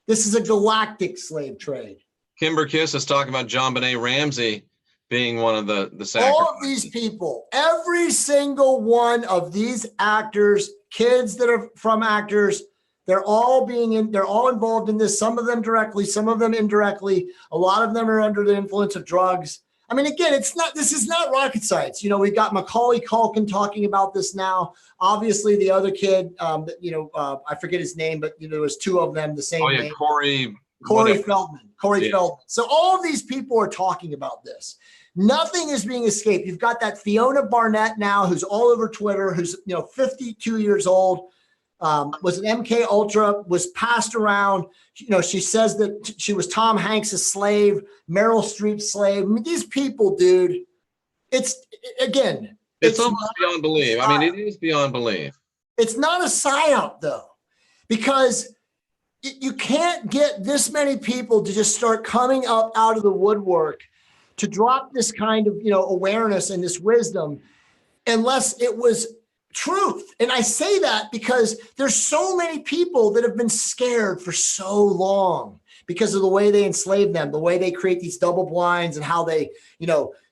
This is a galactic slave trade. Kimber Kiss is talking about John Benet Ramsey being one of the sacrifices. All of these people, every single one of these actors, kids that are from actors, they're all involved in this. Some of them directly, some of them indirectly. A lot of them are under the influence of drugs. I mean, again, this is not rocket science. You know, we've got Macaulay Culkin talking about this now. Obviously, the other kid, I forget his name, but there was two of them, the same name. Corey Feldman. Feldman. So all of these people are talking about this. Nothing is being escaped. You've got that Fiona Barnett now, who's all over Twitter, who's 52 years old. Was an MK Ultra, was passed around. She says that she was Tom Hanks' slave, Meryl Streep's slave. I mean, these people, dude, it's almost beyond belief. I mean, it is beyond belief. It's not a psyop, though, because you can't get this many people to just start coming up out of the woodwork to drop this kind of, awareness and this wisdom unless it was truth. And I say that because there's so many people that have been scared for so long because of the way they enslave them, the way they create these double blinds and how they,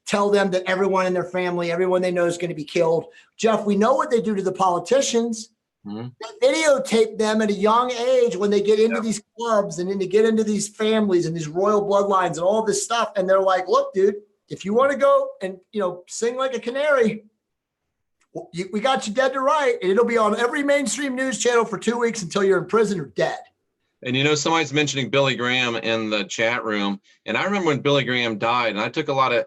tell them that everyone in their family, everyone they know is going to be killed. Jeff, we know what they do to the politicians. Mm-hmm. They videotape them at a young age when they get into these clubs and then they get into these families and these royal bloodlines and all this stuff. And they're like, look, dude, if you want to go and, sing like a canary, we got you dead to right, and it'll be on every mainstream news channel for 2 weeks until you're in prison or dead. And somebody's mentioning Billy Graham in the chat room, and I remember when Billy Graham died, and I took a lot of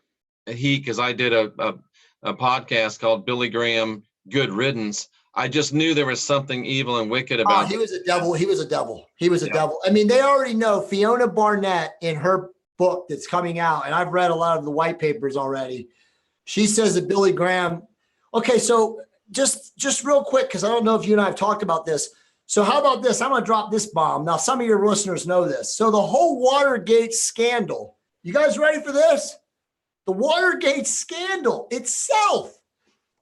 heat because I did a podcast called Billy Graham Good Riddance. I just knew there was something evil and wicked about. He was a devil. He was a devil. He was a devil. I mean, they already know Fiona Barnett in her book that's coming out, and I've read a lot of the white papers already. She says that Billy Graham. Okay, so just real quick, because I don't know if you and I have talked about this. So how about this? I'm going to drop this bomb. Now, some of your listeners know this. So the whole Watergate scandal, you guys ready for this? The Watergate scandal itself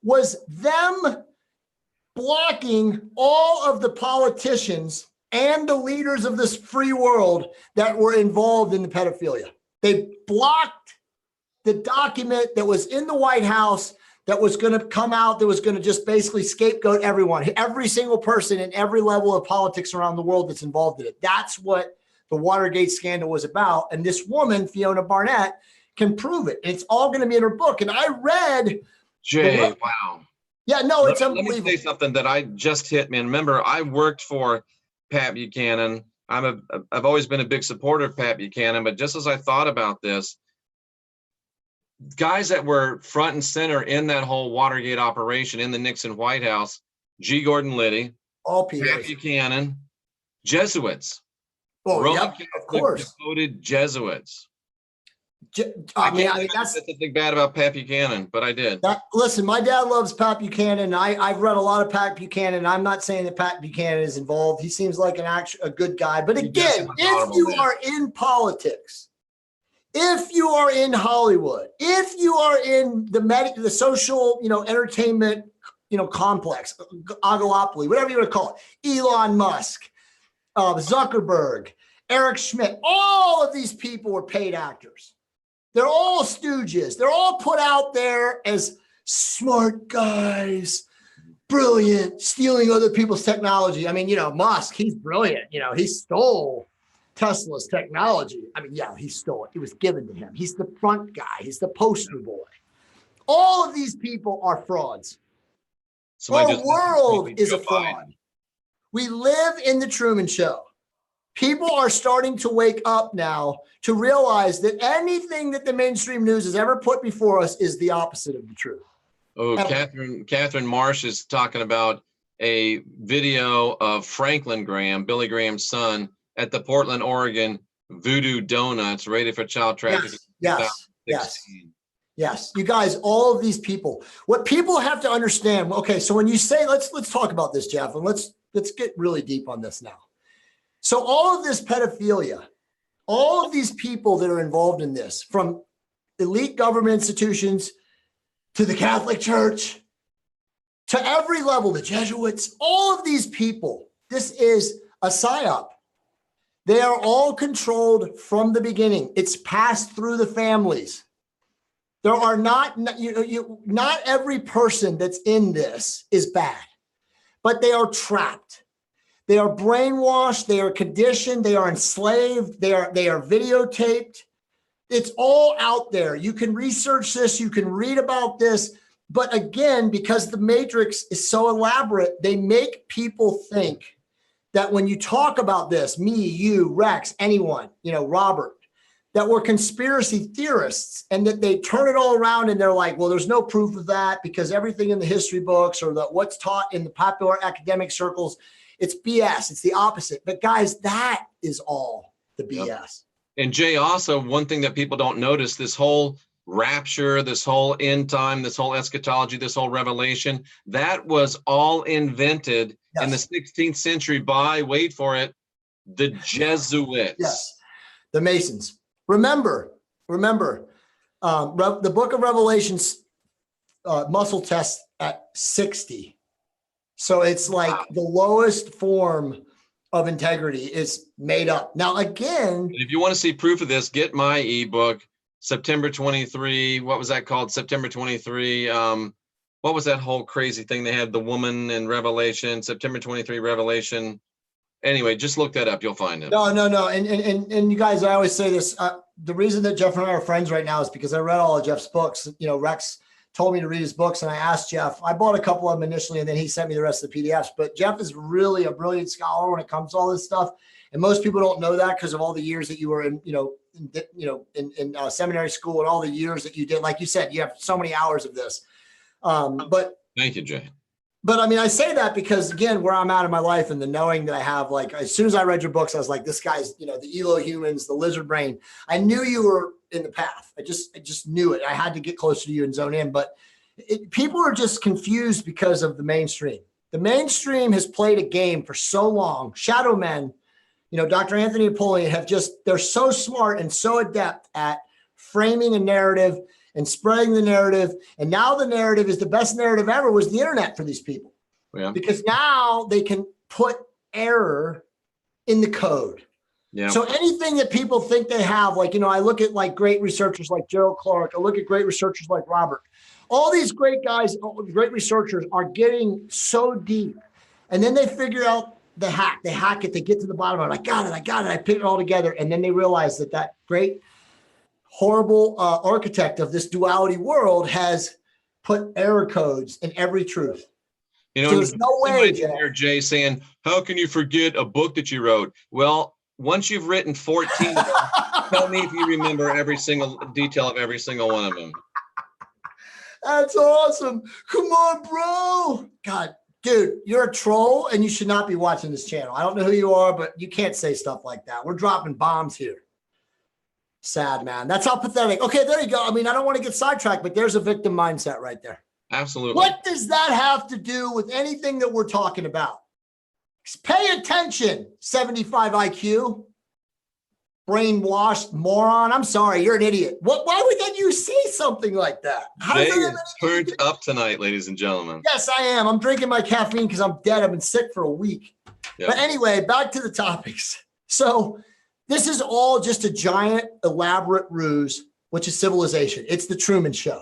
was them blocking all of the politicians and the leaders of this free world that were involved in the pedophilia. They blocked the document that was in the White House that was going to come out, that was going to just basically scapegoat everyone, every single person in every level of politics around the world that's involved in it. That's what the Watergate scandal was about. And this woman, Fiona Barnett, can prove it. It's all going to be in her book. And I read. Jay, wow. Yeah, no, it's unbelievable. Let me say something that I just hit, man. Remember, I worked for Pat Buchanan. I've always been a big supporter of Pat Buchanan, but just as I thought about this, guys that were front and center in that whole Watergate operation in the Nixon White House, G. Gordon Liddy, all people, Pat Buchanan, Jesuits. Oh, yeah, of course. Devoted Jesuits. I mean, that's something bad about Pat Buchanan, but I did. Listen, my dad loves Pat Buchanan. I've read a lot of Pat Buchanan. I'm not saying that Pat Buchanan is involved. He seems like a good guy. But again, if you are in politics, if you are in Hollywood, if you are in the social, entertainment, complex, oligopoly, whatever you want to call it, Elon Musk, Zuckerberg, Eric Schmidt, all of these people were paid actors. They're all stooges. They're all put out there as smart guys, brilliant, stealing other people's technology. I mean, Musk, he's brilliant. He stole Tesla's technology. I mean, yeah, he stole it. It was given to him. He's the front guy. He's the poster boy. All of these people are frauds. Our world is a fraud. We live in the Truman Show. People are starting to wake up now to realize that anything that the mainstream news has ever put before us is the opposite of the truth. Oh, Catherine Marsh is talking about a video of Franklin Graham, Billy Graham's son, at the Portland, Oregon Voodoo Donuts, rated for child trafficking. Yes. You guys, all of these people, what people have to understand. Okay, so when you say, let's talk about this, Jeff, and let's get really deep on this now. So all of this pedophilia, all of these people that are involved in this, from elite government institutions to the Catholic Church, to every level, the Jesuits, all of these people, this is a psyop. They are all controlled from the beginning. It's passed through the families. There are not every person that's in this is bad, but they are trapped. They are brainwashed. They are conditioned. They are enslaved. They are videotaped. It's all out there. You can research this. You can read about this. But again, because the matrix is so elaborate, they make people think that when you talk about this, me, you, Rex, anyone, Robert, that we're conspiracy theorists, and that they turn it all around and they're like, well, there's no proof of that because everything in the history books or what's taught in the popular academic circles, it's BS. It's the opposite. But guys, that is all the BS. Yep. And Jay, also one thing that people don't notice, this whole rapture, this whole end time, this whole eschatology, this whole revelation, that was all invented in the 16th century by, wait for it, the Jesuits. Yes, the Masons. Remember, the book of Revelations muscle test at 60. So it's like the lowest form of integrity is made up. Now, again, if you want to see proof of this, get my ebook, September 23. What was that called? September 23. What was that whole crazy thing they had? The woman in Revelation, September 23 Revelation. Anyway, just look that up. You'll find it. No. And you guys, I always say this. The reason that Jeff and I are friends right now is because I read all of Jeff's books. Rex told me to read his books, and I asked Jeff. I bought a couple of them initially, and then he sent me the rest of the PDFs. But Jeff is really a brilliant scholar when it comes to all this stuff. And most people don't know that because of all the years that you were in, in seminary school and all the years that you did. Like you said, you have so many hours of this. But thank you, Jay. But I mean, I say that because, again, where I'm at in my life and the knowing that I have, like, as soon as I read your books, I was like, this guy's, the Elo humans, the lizard brain. I knew you were in the path. I just knew it. I had to get closer to you and zone in. But people are just confused because of the mainstream. The mainstream has played a game for so long. Shadow men, Dr. Anthony Napoleon they're so smart and so adept at framing a narrative and spreading the narrative. And now the narrative is the best narrative ever was the internet for these people. Yeah. Because now they can put error in the code. Yeah. So anything that people think they have, like, I look at like great researchers like Gerald Clark, I look at great researchers like Robert. All these great guys, great researchers are getting so deep. And then they figure out the hack. They hack it. They get to the bottom of it. I got it. I put it all together. And then they realize that great horrible architect of this duality world has put error codes in every truth. So there's no way, Jay, saying, how can you forget a book that you wrote? Well, once you've written 14, tell me if you remember every single detail of every single one of them. That's awesome. Come on, bro. God, dude, you're a troll and you should not be watching this channel. I don't know who you are, but you can't say stuff like that. We're dropping bombs here. Sad, man. That's how pathetic. Okay, there you go. I mean, I don't want to get sidetracked, but there's a victim mindset right there. Absolutely. What does that have to do with anything that we're talking about? Pay attention, 75 IQ. Brainwashed moron. I'm sorry, you're an idiot. Why would then you say something like that? Jay is turned up tonight, ladies and gentlemen. Yes, I am. I'm drinking my caffeine because I'm dead. I've been sick for a week. Yep. But anyway, back to the topics. So this is all just a giant, elaborate ruse, which is civilization. It's the Truman Show.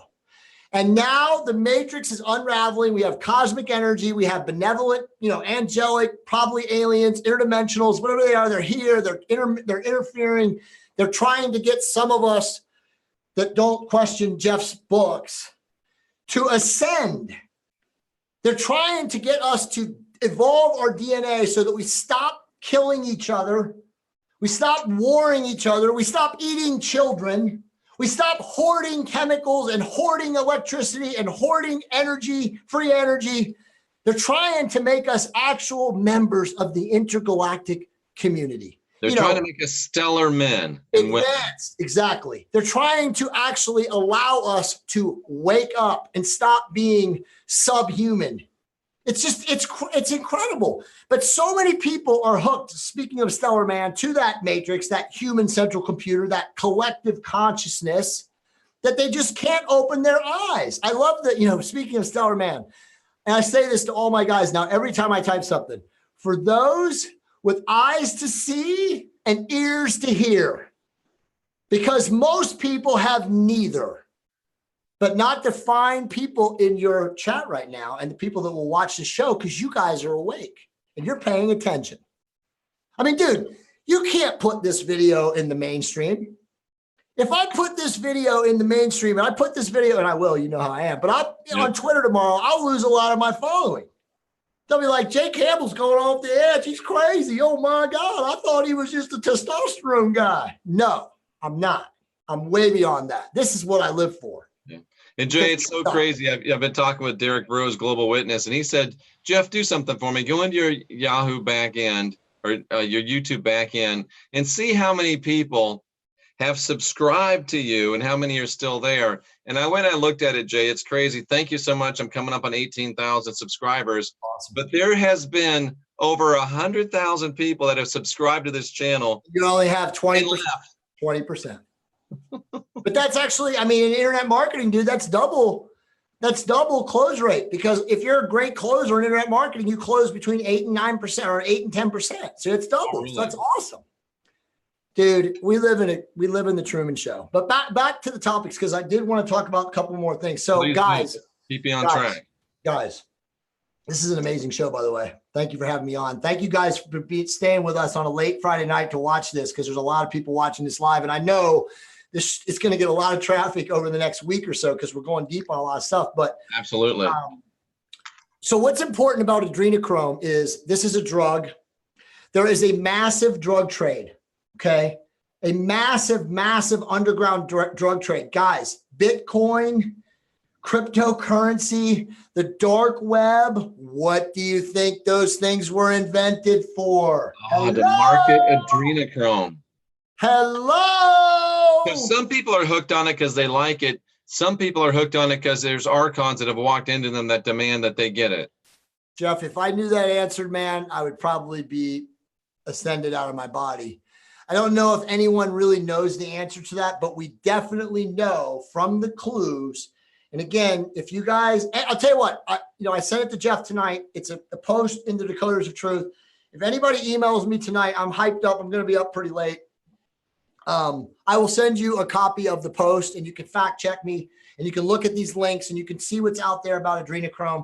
And now the matrix is unraveling. We have cosmic energy. We have benevolent, angelic, probably aliens, interdimensionals, whatever they are. They're here. They're interfering. They're trying to get some of us that don't question Jeff's books to ascend. They're trying to get us to evolve our DNA so that we stop killing each other. We stop warring each other. We stop eating children. We stop hoarding chemicals and hoarding electricity and hoarding energy, free energy. They're trying to make us actual members of the intergalactic community. They're trying to make us stellar men and women. Exactly. They're trying to actually allow us to wake up and stop being subhuman. It's incredible. But so many people are hooked, speaking of stellar man, to that matrix, that human central computer, that collective consciousness, that they just can't open their eyes. I love that, speaking of stellar man, and I say this to all my guys now, every time I type something, for those with eyes to see and ears to hear, because most people have neither. But not to find people in your chat right now and the people that will watch the show because you guys are awake and you're paying attention. I mean, dude, you can't put this video in the mainstream. if I put this video in the mainstream, and I put this video, and I will, you know how I am, but on Twitter tomorrow, I'll lose a lot of my following. They'll be like, Jay Campbell's going off the edge. He's crazy. Oh my God. I thought he was just a testosterone guy. No, I'm not. I'm way beyond that. This is what I live for. Yeah. And Jay, it's so crazy. I've been talking with Derek Rose, Global Witness, and he said, Jeff, do something for me. Go into your Yahoo backend or your YouTube backend and see how many people have subscribed to you and how many are still there. And I went and looked at it, Jay. It's crazy. Thank you so much. I'm coming up on 18,000 subscribers. Awesome. But there has been over 100,000 people that have subscribed to this channel. You only have 20%. 20%. But that's actually, I mean, in internet marketing, dude, that's double close rate, because if you're a great closer in internet marketing, you close between 8 and 9% or 8 and 10%. So it's double. Oh, really? So that's awesome. Dude, we live in the Truman Show. But back to the topics, because I did want to talk about a couple more things. So Please guys, keep you on track. Guys, this is an amazing show, by the way. Thank you for having me on. Thank you guys for staying with us on a late Friday night to watch this, because there's a lot of people watching this live. And I know this is going to get a lot of traffic over the next week or so, because we're going deep on a lot of stuff. But absolutely. So what's important about adrenochrome is this is a drug. There is a massive drug trade. Okay. A massive, massive underground drug trade. Guys, Bitcoin, cryptocurrency, the dark web. What do you think those things were invented for? Oh, to market adrenochrome. Hello. So some people are hooked on it because they like it. Some people are hooked on it because there's archons that have walked into them that demand that they get it. Jeff, if I knew that answer, man, I would probably be ascended out of my body. I don't know if anyone really knows the answer to that, but we definitely know from the clues. And again, if you guys, I'll tell you what, I sent it to Jeff tonight. It's a post in the Decoders of Truth. If anybody emails me tonight, I'm hyped up. I'm going to be up pretty late. I will send you a copy of the post, and you can fact check me, and you can look at these links, and you can see what's out there about adrenochrome.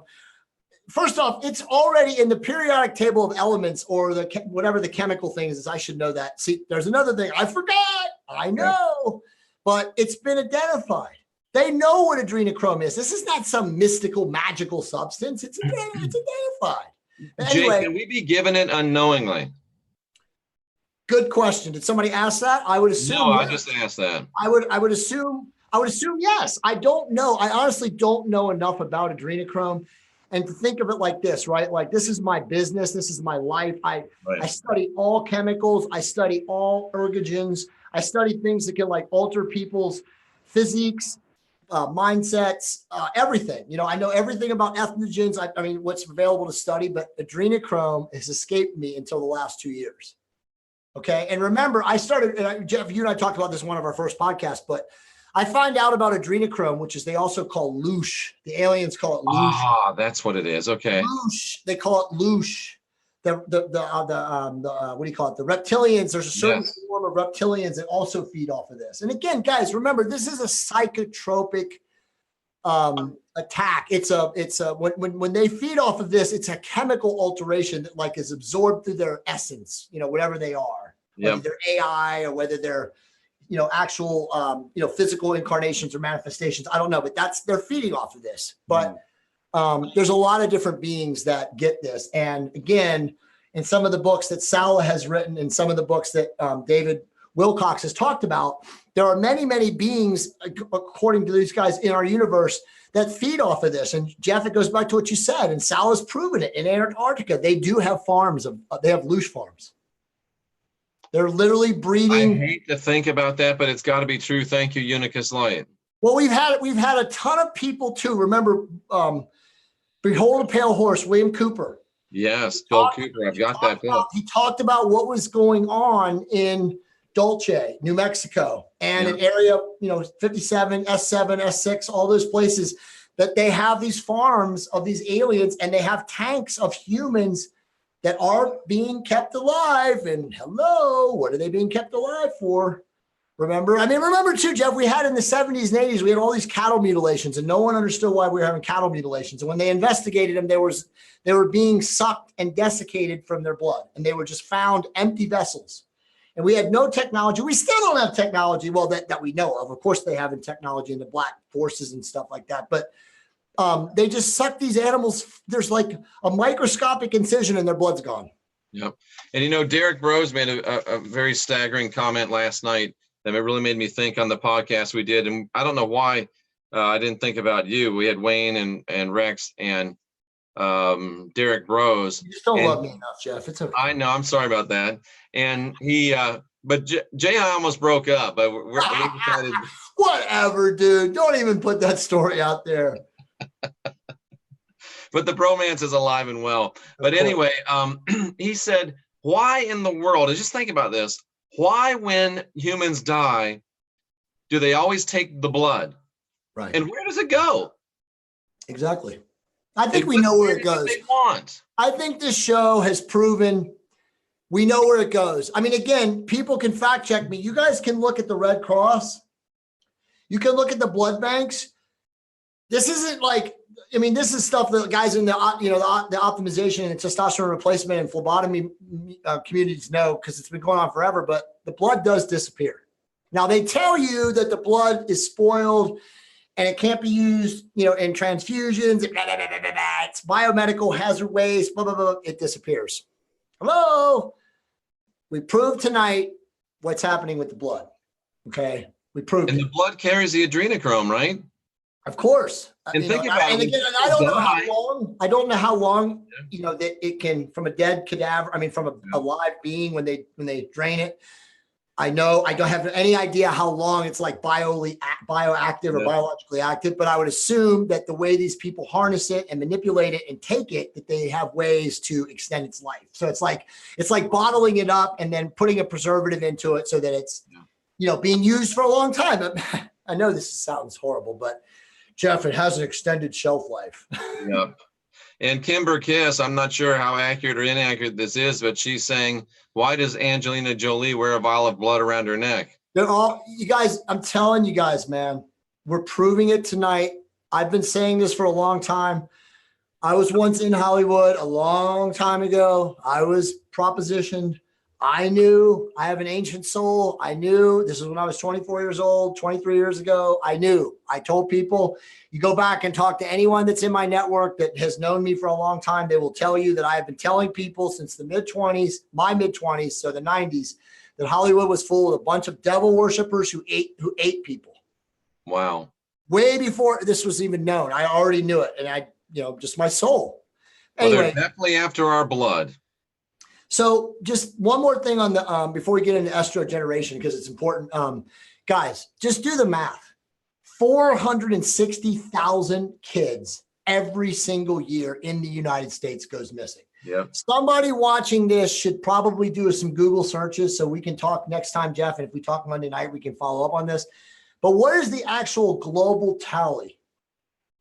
First off, it's already in the periodic table of elements, or whatever the chemical thing is. I should know that. See, there's another thing I forgot. I know, but it's been identified. They know what adrenochrome is. This is not some mystical, magical substance. It's identified. Anyway, Jake, can we be given it unknowingly? Good question. Did somebody ask that? I would assume. No, yes. I just asked that. I would assume yes. I don't know. I honestly don't know enough about adrenochrome. And to think of it like this, right? Like, this is my business. This is my life. I study all chemicals. I study all ergogens. I study things that can like alter people's physiques, mindsets, everything. I know everything about ethnogens. I mean, what's available to study, but adrenochrome has escaped me until the last 2 years. Okay. And remember, I started, Jeff, you and I talked about this in one of our first podcasts, but I find out about adrenochrome, which is they also call loosh. The aliens call it loosh. Ah, that's what it is. Okay. Loosh. They call it loosh. What do you call it? The reptilians. There's a certain form of reptilians that also feed off of this. And again, guys, remember, this is a psychotropic attack. When they feed off of this, it's a chemical alteration that like is absorbed through their essence, whatever they are, whether they're AI or whether they're, actual, physical incarnations or manifestations. I don't know, but they're feeding off of this. But there's a lot of different beings that get this. And again, in some of the books that Sala has written, and some of the books that David Wilcox has talked about, there are many, many beings, according to these guys in our universe, that feed off of this. And Jeff, it goes back to what you said, and Sala's proven it. In Antarctica, they do have they have loosh farms. They're literally breeding. I hate to think about that, but it's got to be true. Thank you, Unicus Light. Well, we've had a ton of people too. Remember, Behold a Pale Horse, William Cooper. Yes, Joel Cooper. I've got that book. He talked about what was going on in Dulce, New Mexico, and an area, 57, S7, S6, all those places that they have these farms of these aliens, and they have tanks of humans that are being kept alive. And hello, what are they being kept alive for? Remember too, Jeff, we had in the 70s and 80s, we had all these cattle mutilations, and no one understood why we were having cattle mutilations. And when they investigated them, they were being sucked and desiccated from their blood, and they were just found empty vessels. and we had no technology. We still don't have technology, well, that we know of. Of course, they have in technology in the black forces and stuff like that. But they just suck these animals. There's like a microscopic incision and their blood's gone. Yep. And, you know, Derek Bros made a very staggering comment last night that it really made me think on the podcast we did. And I don't know why I didn't think about you. We had Wayne and Rex and Derek Bros. You just don't love me enough, Jeff. It's okay. I know. I'm sorry about that. And he, but Jay, I almost broke up, but we decided. Whatever, dude. Don't even put that story out there. But the bromance is alive and well. But anyway, he said, why in the world, and just think about this, why when humans die, do they always take the blood? Right. And where does it go? Exactly. I think we know where it goes. They want. I think this show has proven we know where it goes. I mean, again, people can fact check me. You guys can look at the Red Cross. You can look at the blood banks. This isn't like, I mean, this is stuff that guys in the, you know, the optimization and testosterone replacement and phlebotomy communities know because it's been going on forever, but the blood does disappear. Now they tell you that the blood is spoiled and it can't be used, you know, in transfusions. Blah, blah, blah, blah, blah, blah. It's biomedical hazard waste, blah, blah, blah. It disappears. Hello. We proved tonight what's happening with the blood. Okay. We proved and it. The blood carries the adrenochrome, right? Of course. And think about it. And again, I don't know how long, you know, that it can from a dead cadaver. I mean, from a live being when they drain it. I know I don't have any idea how long it's like bioactive or biologically active, but I would assume that the way these people harness it and manipulate it and take it, that they have ways to extend its life. So it's like bottling it up and then putting a preservative into it so that it's, you know, being used for a long time. I know this sounds horrible, but Jeff, it has an extended shelf life. Yep. And Kimber Kiss, I'm not sure how accurate or inaccurate this is, but she's saying, why does Angelina Jolie wear a vial of blood around her neck? They're all, you guys, I'm telling you guys, man, we're proving it tonight. I've been saying this for a long time. I was once in Hollywood a long time ago. I was propositioned. I knew I have an ancient soul. I knew this is when I was 24 years old, 23 years ago. I knew. I told people, you go back and talk to anyone that's in my network that has known me for a long time. They will tell you that I have been telling people since the my mid 20s, so the 90s, that Hollywood was full of a bunch of devil worshipers who ate people. Wow. Way before this was even known. I already knew it. And I, you know, just my soul. Anyway, well, they're definitely after our blood. So just one more thing on the, before we get into estrogeneration, because it's important. Guys, just do the math. 460,000 kids every single year in the United States goes missing. Yep. Somebody watching this should probably do some Google searches so we can talk next time, Jeff. And if we talk Monday night, we can follow up on this. But what is the actual global tally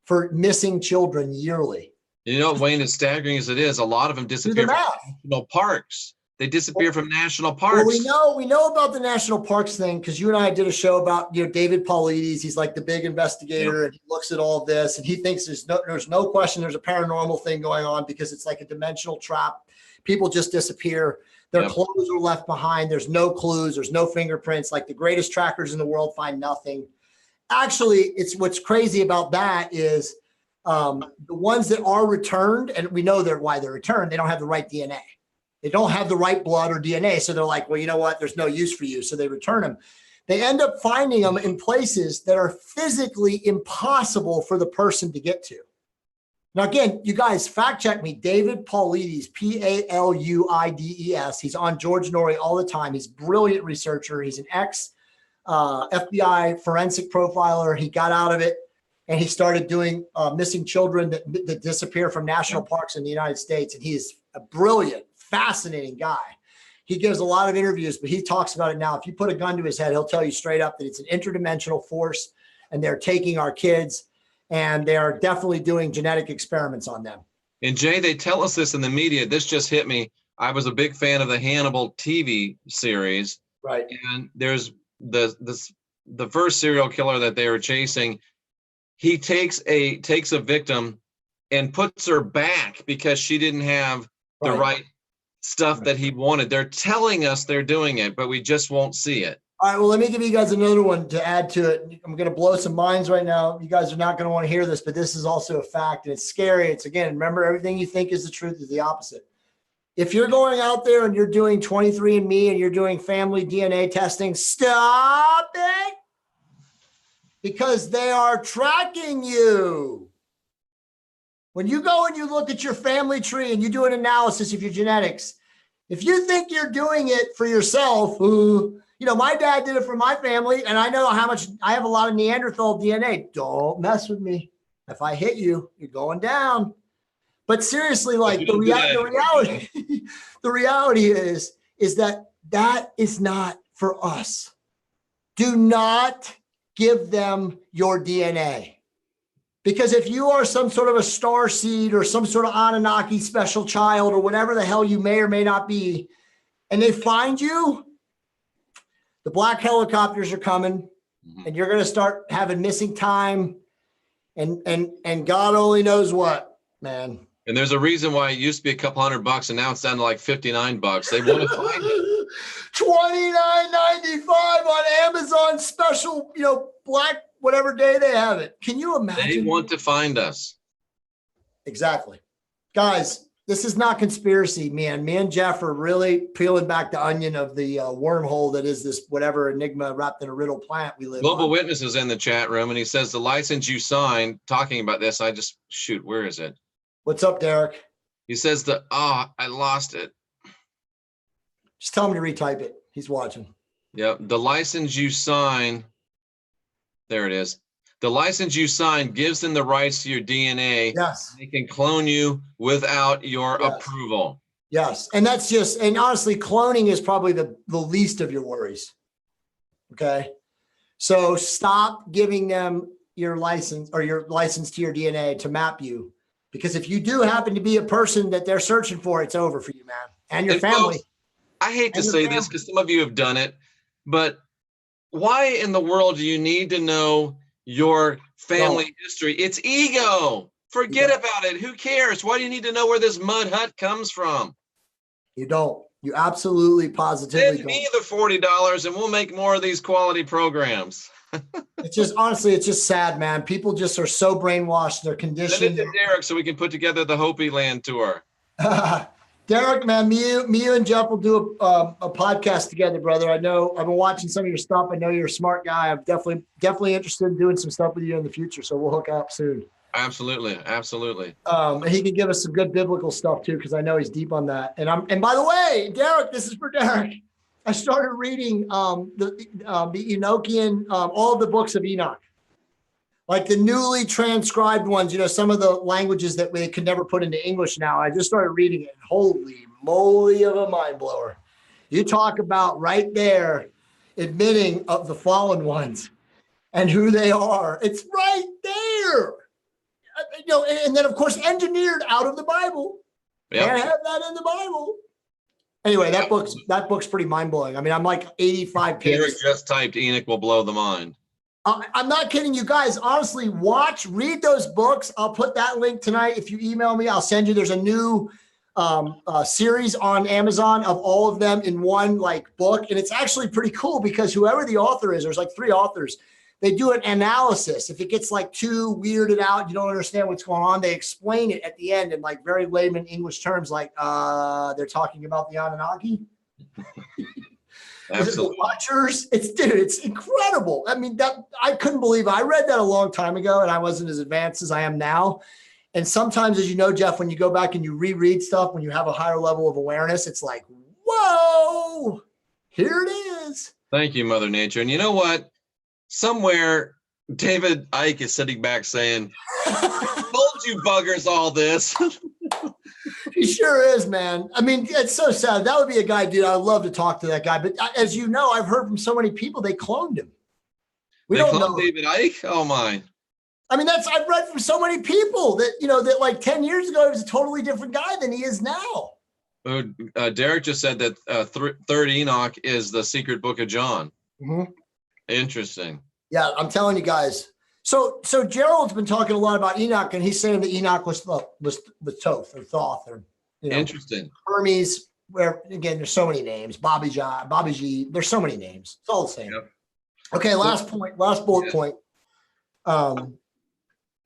for missing children yearly? You know, Wayne, as staggering as it is, a lot of them disappear from national parks. They disappear from national parks. Well, we know about the national parks thing because you and I did a show about, you know, David Paulides. He's like the big investigator, and he looks at all of this, and he thinks there's no question there's a paranormal thing going on because it's like a dimensional trap. People just disappear. Their clothes are left behind. There's no clues. There's no fingerprints. Like the greatest trackers in the world find nothing. Actually, it's what's crazy about that is the ones that are returned, and we know why they're returned, they don't have the right DNA. They don't have the right blood or DNA. So they're like, well, you know what? There's no use for you. So they return them. They end up finding them in places that are physically impossible for the person to get to. Now, again, you guys fact check me. David Paulides, Paulides. He's on George Norrie all the time. He's a brilliant researcher. He's an FBI forensic profiler. He got out of it. And he started doing missing children that disappear from national parks in the United States. And he is a brilliant, fascinating guy. He gives a lot of interviews, but he talks about it now. If you put a gun to his head, he'll tell you straight up that it's an interdimensional force and they're taking our kids and they are definitely doing genetic experiments on them. And Jay, they tell us this in the media. This just hit me. I was a big fan of the Hannibal TV series. Right. And there's the first serial killer that they were chasing. He takes a victim and puts her back because she didn't have the right stuff that he wanted. They're telling us they're doing it, but we just won't see it. All right, well, let me give you guys another one to add to it. I'm going to blow some minds right now. You guys are not going to want to hear this, but this is also a fact, and it's scary. It's, again, remember, everything you think is the truth is the opposite. If you're going out there and you're doing 23andMe and you're doing family DNA testing, stop it, because they are tracking you. When you go and you look at your family tree and you do an analysis of your genetics, if you think you're doing it for yourself, my dad did it for my family, and I know how much I have a lot of Neanderthal DNA. Don't mess with me. If I hit you, you're going down. But seriously, like the reality is that is not for us. Do not give them your DNA. Because if you are some sort of a star seed or some sort of Anunnaki special child or whatever the hell you may or may not be, and they find you, the black helicopters are coming, and you're going to start having missing time and God only knows what, man. And there's a reason why it used to be a couple $100 and now it's down to like $59. They want to find it. $29.95 on Amazon special, black whatever day they have it. Can you imagine? They want to find us. Exactly. Guys, this is not conspiracy, man. Me and Jeff are really peeling back the onion of the wormhole that is this whatever enigma wrapped in a riddle plant we live Global on. Witness is in the chat room, and he says the license you signed, talking about this, where is it? What's up, Derek? He says I lost it. Just tell him to retype it. He's watching. Yeah, the license you sign, there it is. The license you sign gives them the rights to your DNA. Yes. They can clone you without your approval. Yes. And honestly, cloning is probably the least of your worries. Okay. So stop giving them your license to your DNA to map you. Because if you do happen to be a person that they're searching for, it's over for you, man. And your family. Folks, I hate to say this because some of you have done it, but why in the world do you need to know your family history? It's ego. Forget about it. Who cares? Why do you need to know where this mud hut comes from? You don't. You absolutely positively Send me the $40 and we'll make more of these quality programs. It's just sad, man. People just are so brainwashed. They're conditioned. Send it to Derek so we can put together the Hopi Land tour. Derek, man, me, you and Jeff will do a podcast together, brother. I know I've been watching some of your stuff. I know you're a smart guy. I'm definitely interested in doing some stuff with you in the future. So we'll hook up soon. Absolutely. And he can give us some good biblical stuff too, because I know he's deep on that. And by the way, Derek, this is for Derek. I started reading the Enochian, all of the books of Enoch, like the newly transcribed ones, some of the languages that we could never put into English now. I just started reading it. Holy moly of a mind blower. You talk about right there, admitting of the fallen ones and who they are. It's right there. And then of course, engineered out of the Bible. Yep. Can't have that in the Bible. Anyway, that book's pretty mind-blowing. I mean, I'm like 85 pages. Derek just typed Enoch will blow the mind. I'm not kidding you guys. Honestly, read those books. I'll put that link tonight. If you email me, I'll send you. There's a new series on Amazon of all of them in one book. And it's actually pretty cool because whoever the author is, there's 3 authors. They do an analysis. If it gets too weirded out, you don't understand what's going on, they explain it at the end in very layman English terms, they're talking about the Anunnaki. Absolutely. The Watchers. It's incredible. I mean, I couldn't believe it. I read that a long time ago and I wasn't as advanced as I am now. And sometimes, as you know, Jeff, when you go back and you reread stuff, when you have a higher level of awareness, it's like, whoa, here it is. Thank you, Mother Nature. And you know what? Somewhere, David Icke is sitting back saying, told you buggers all this. He sure is, man. I mean, it's so sad. That would be a guy, dude. I'd love to talk to that guy. But as you know, I've heard from so many people, they cloned him. They cloned David Icke? Oh, my. I mean, I've read from so many people that, that 10 years ago, he was a totally different guy than he is now. Derek just said that third Enoch is the secret book of John. Mm-hmm. Interesting. Yeah, I'm telling you guys. So Gerald's been talking a lot about Enoch, and he's saying that Enoch was Thoth or Thoth or Interesting. Hermes. where again, there's so many names, Bobby G, there's so many names. It's all the same. Yep. Okay. Last bullet point.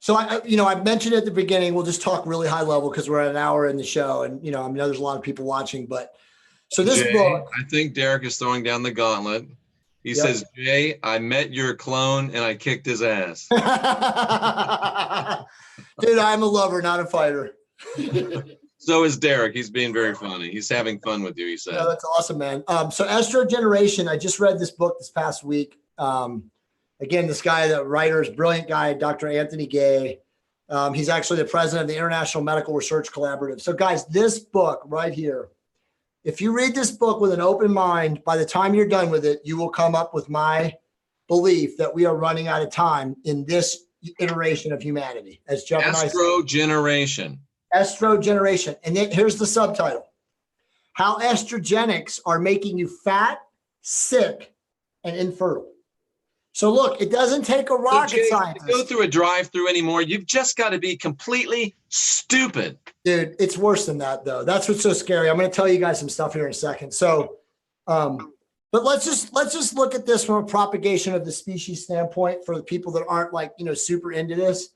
So I mentioned at the beginning, we'll just talk really high level because we're at an hour in the show, and I know there's a lot of people watching, but so this book, I think Derek is throwing down the gauntlet. He says, Jay, I met your clone and I kicked his ass. Dude, I'm a lover, not a fighter. So is Derek. He's being very funny. He's having fun with you, he said. No, that's awesome, man. So Astral Generation, I just read this book this past week. Again, this guy, the writer, is brilliant guy, Dr. Anthony Gay. He's actually the president of the International Medical Research Collaborative. So guys, this book right here, if you read this book with an open mind, by the time you're done with it, you will come up with my belief that we are running out of time in this iteration of humanity. As Jeff and I said. Astral Generation. Astral Generation. And then here's the subtitle. How estrogenics are making you fat, sick, and infertile. So look, it doesn't take a rocket scientist to go through a drive-through anymore. You've just got to be completely stupid. Dude, it's worse than that, though. That's what's so scary. I'm going to tell you guys some stuff here in a second. So, but let's just look at this from a propagation of the species standpoint for the people that aren't super into this.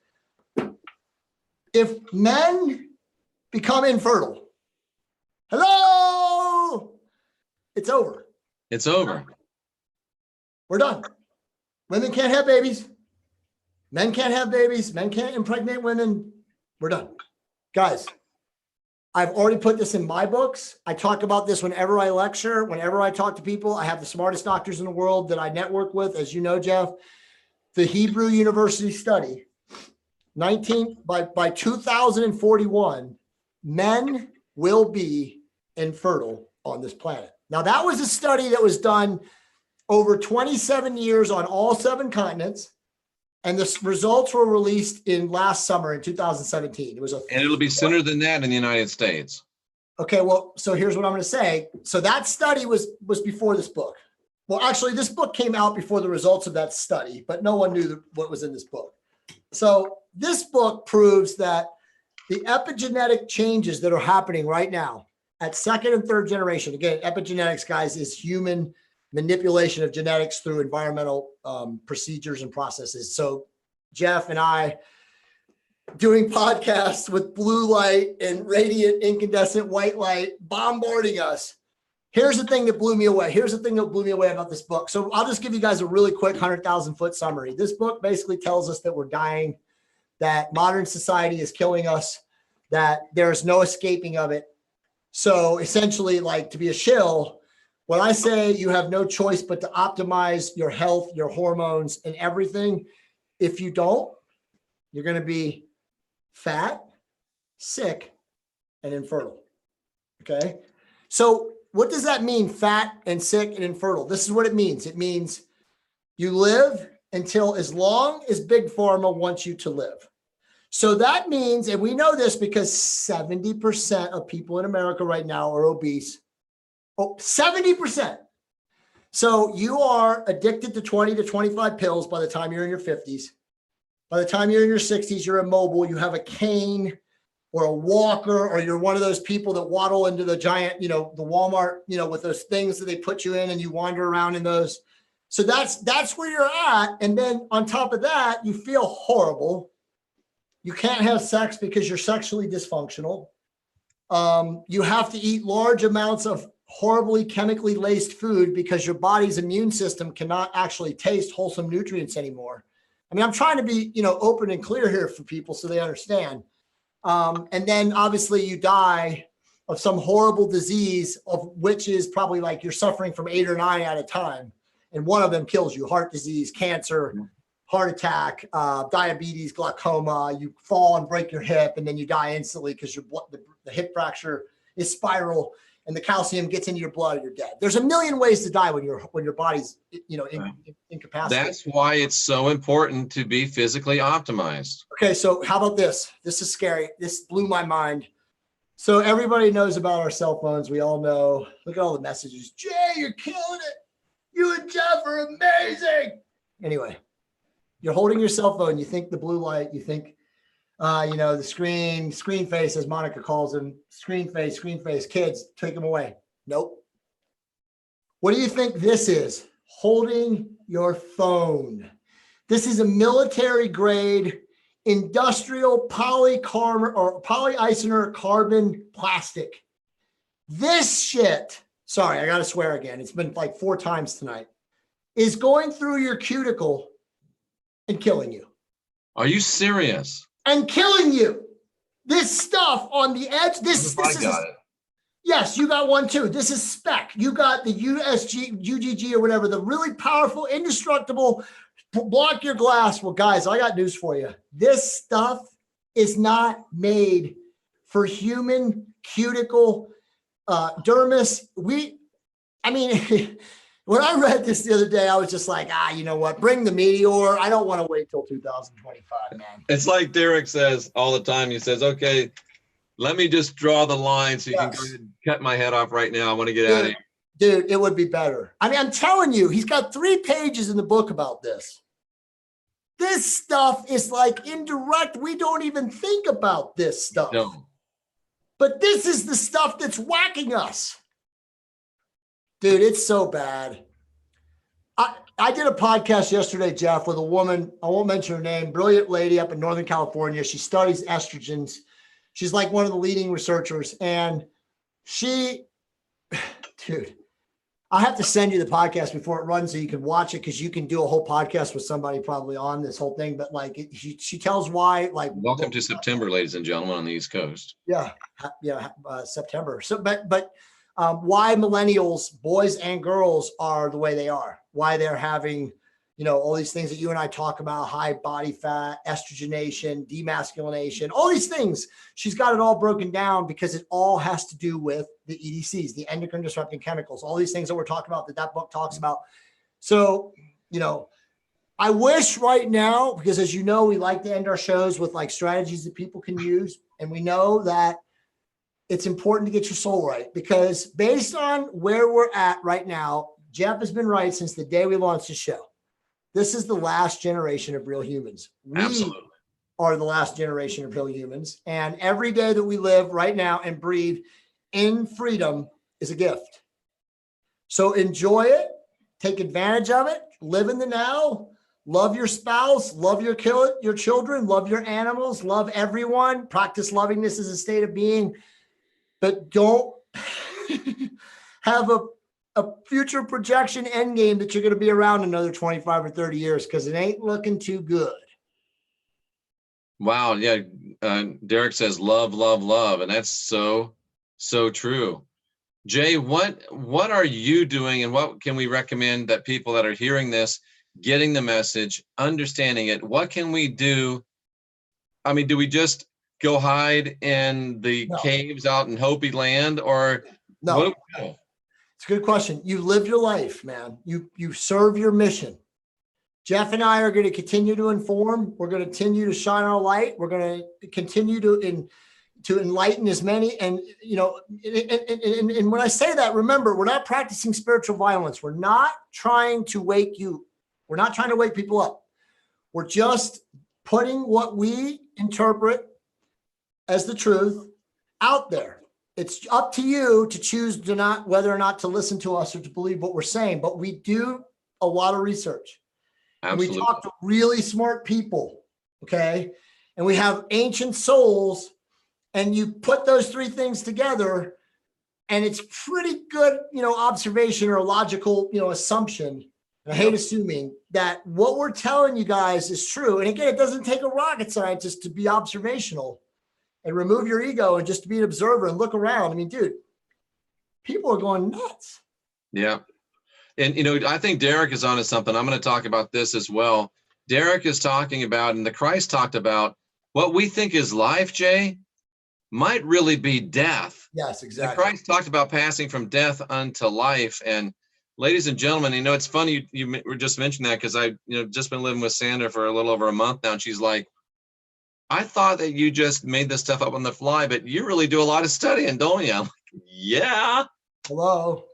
If men become infertile, hello, it's over. It's over. We're done. Women can't have babies. Men can't have babies. Men can't impregnate women. We're done. Guys, I've already put this in my books. I talk about this whenever I lecture, whenever I talk to people. I have the smartest doctors in the world that I network with, as you know, Jeff. The Hebrew University study, by 2041, men will be infertile on this planet. Now, that was a study that was done over 27 years on all 7 continents. And the results were released in last summer in 2017. And it'll be sooner than that in the United States. Okay, well, so here's what I'm going to say. So that study was before this book. Well, actually, this book came out before the results of that study, but no one knew what was in this book. So this book proves that the epigenetic changes that are happening right now at 2nd and 3rd generation, again, epigenetics, guys, is human manipulation of genetics through environmental procedures and processes. So Jeff and I doing podcasts with blue light and radiant incandescent white light bombarding us. Here's the thing that blew me away. Here's the thing that blew me away about this book. So I'll just give you guys a really quick 100,000 foot summary. This book basically tells us that we're dying, that modern society is killing us, that there's no escaping of it. So essentially, to be a shill, when I say you have no choice but to optimize your health, your hormones, and everything, if you don't, you're going to be fat, sick, and infertile. Okay? So what does that mean, fat and sick and infertile? This is what it means. It means you live until as long as Big Pharma wants you to live. So that means, and we know this because 70% of people in America right now are obese. Oh, 70%. So you are addicted to 20 to 25 pills by the time you're in your 50s. By the time you're in your 60s, you're immobile. You have a cane or a walker, or you're one of those people that waddle into the giant, the Walmart, with those things that they put you in and you wander around in those. So that's where you're at. And then on top of that, you feel horrible. You can't have sex because you're sexually dysfunctional. You have to eat large amounts of horribly chemically laced food because your body's immune system cannot actually taste wholesome nutrients anymore. I mean, I'm trying to be, open and clear here for people so they understand. And then obviously you die of some horrible disease, of which is probably you're suffering from 8 or 9 at a time. And one of them kills you: heart disease, cancer, heart attack, diabetes, glaucoma. You fall and break your hip, and then you die instantly because the hip fracture is spiral and the calcium gets into your blood, and you're dead. There's a million ways to die when your body's incapacitated. That's why it's so important to be physically optimized. Okay, so how about this? This is scary. This blew my mind. So everybody knows about our cell phones. We all know. Look at all the messages. Jay, you're killing it. You and Jeff are amazing. Anyway, you're holding your cell phone. You think the blue light. You think The screen face, as Monica calls them, screen face, kids, take them away. Nope. What do you think this is? Holding your phone. This is a military grade industrial polyisomer carbon plastic. This shit, sorry, I got to swear again. It's been like 4 times tonight, is going through your cuticle and killing you. Are you serious? And killing you. This stuff on the edge. This I is got it. Yes, you got one too. This is spec. You got the UGG or whatever, the really powerful, indestructible, block your glass. Well, guys, I got news for you. This stuff is not made for human cuticle dermis. When I read this the other day, I was just like, you know what? Bring the meteor. I don't want to wait till 2025, man. It's like Derek says all the time. He says, okay, let me just draw the line so you can go ahead and cut my head off right now. I want to get out of here. Dude, it would be better. I mean, I'm telling you, he's got 3 pages in the book about this. This stuff is like indirect. We don't even think about this stuff. No. But this is the stuff that's whacking us. Dude, it's so bad. I did a podcast yesterday, Jeff, with a woman. I won't mention her name. Brilliant lady up in Northern California. She studies estrogens. She's like one of the leading researchers. And dude, I have to send you the podcast before it runs so you can watch it, because you can do a whole podcast with somebody probably on this whole thing. But like, she tells why. Like, welcome to September, ladies and gentlemen, on the East Coast. Yeah, September. So, but why millennials, boys and girls, are the way they are, why they're having, all these things that you and I talk about, high body fat, estrogenation, demasculination, all these things. She's got it all broken down because it all has to do with the EDCs, the endocrine disrupting chemicals, all these things that we're talking about, that book talks about. So, I wish right now, because as you know, we like to end our shows with like strategies that people can use. And we know that it's important to get your soul right, because based on where we're at right now, Jeff has been right since the day we launched the show. This is the last generation of real humans. Absolutely. We are the last generation of real humans. And every day that we live right now and breathe in freedom is a gift. So enjoy it, take advantage of it, live in the now, love your spouse, love your children, love your animals, love everyone, practice lovingness as a state of being. But don't have a future projection end game that you're going to be around another 25 or 30 years, because it ain't looking too good. Wow. Yeah. Derek says love, love, love. And that's so true. Jay, what are you doing, and what can we recommend that people that are hearing this, getting the message, understanding it? What can we do? I mean, do we just go hide in the caves out in Hopi land, or no? What do we do? It's a good question. You live your life, man. You serve your mission. Jeff and I are going to continue to inform. We're going to continue to shine our light. We're going to continue to enlighten as many. And, and when I say that, remember, we're not practicing spiritual violence. We're not trying to wake you. We're not trying to wake people up. We're just putting what we interpret as the truth out there. It's up to you to choose whether or not to listen to us or to believe what we're saying. But we do a lot of research. Absolutely. And we talk to really smart people, okay? And we have ancient souls, and you put those 3 things together, and it's pretty good, observation or logical, assumption. And I hate assuming that what we're telling you guys is true. And again, it doesn't take a rocket scientist to be observational and remove your ego and just to be an observer and look around. I mean, dude, people are going nuts. Yeah. And, I think Derek is onto something. I'm going to talk about this as well. Derek is talking about, and the Christ talked about, what we think is life, Jay, might really be death. Yes, exactly. The Christ talked about passing from death unto life. And ladies and gentlemen, it's funny you were just mentioning that, because I've just been living with Sandra for a little over a month now, and she's like, I thought that you just made this stuff up on the fly, but you really do a lot of studying, don't you? I'm like, yeah. Hello.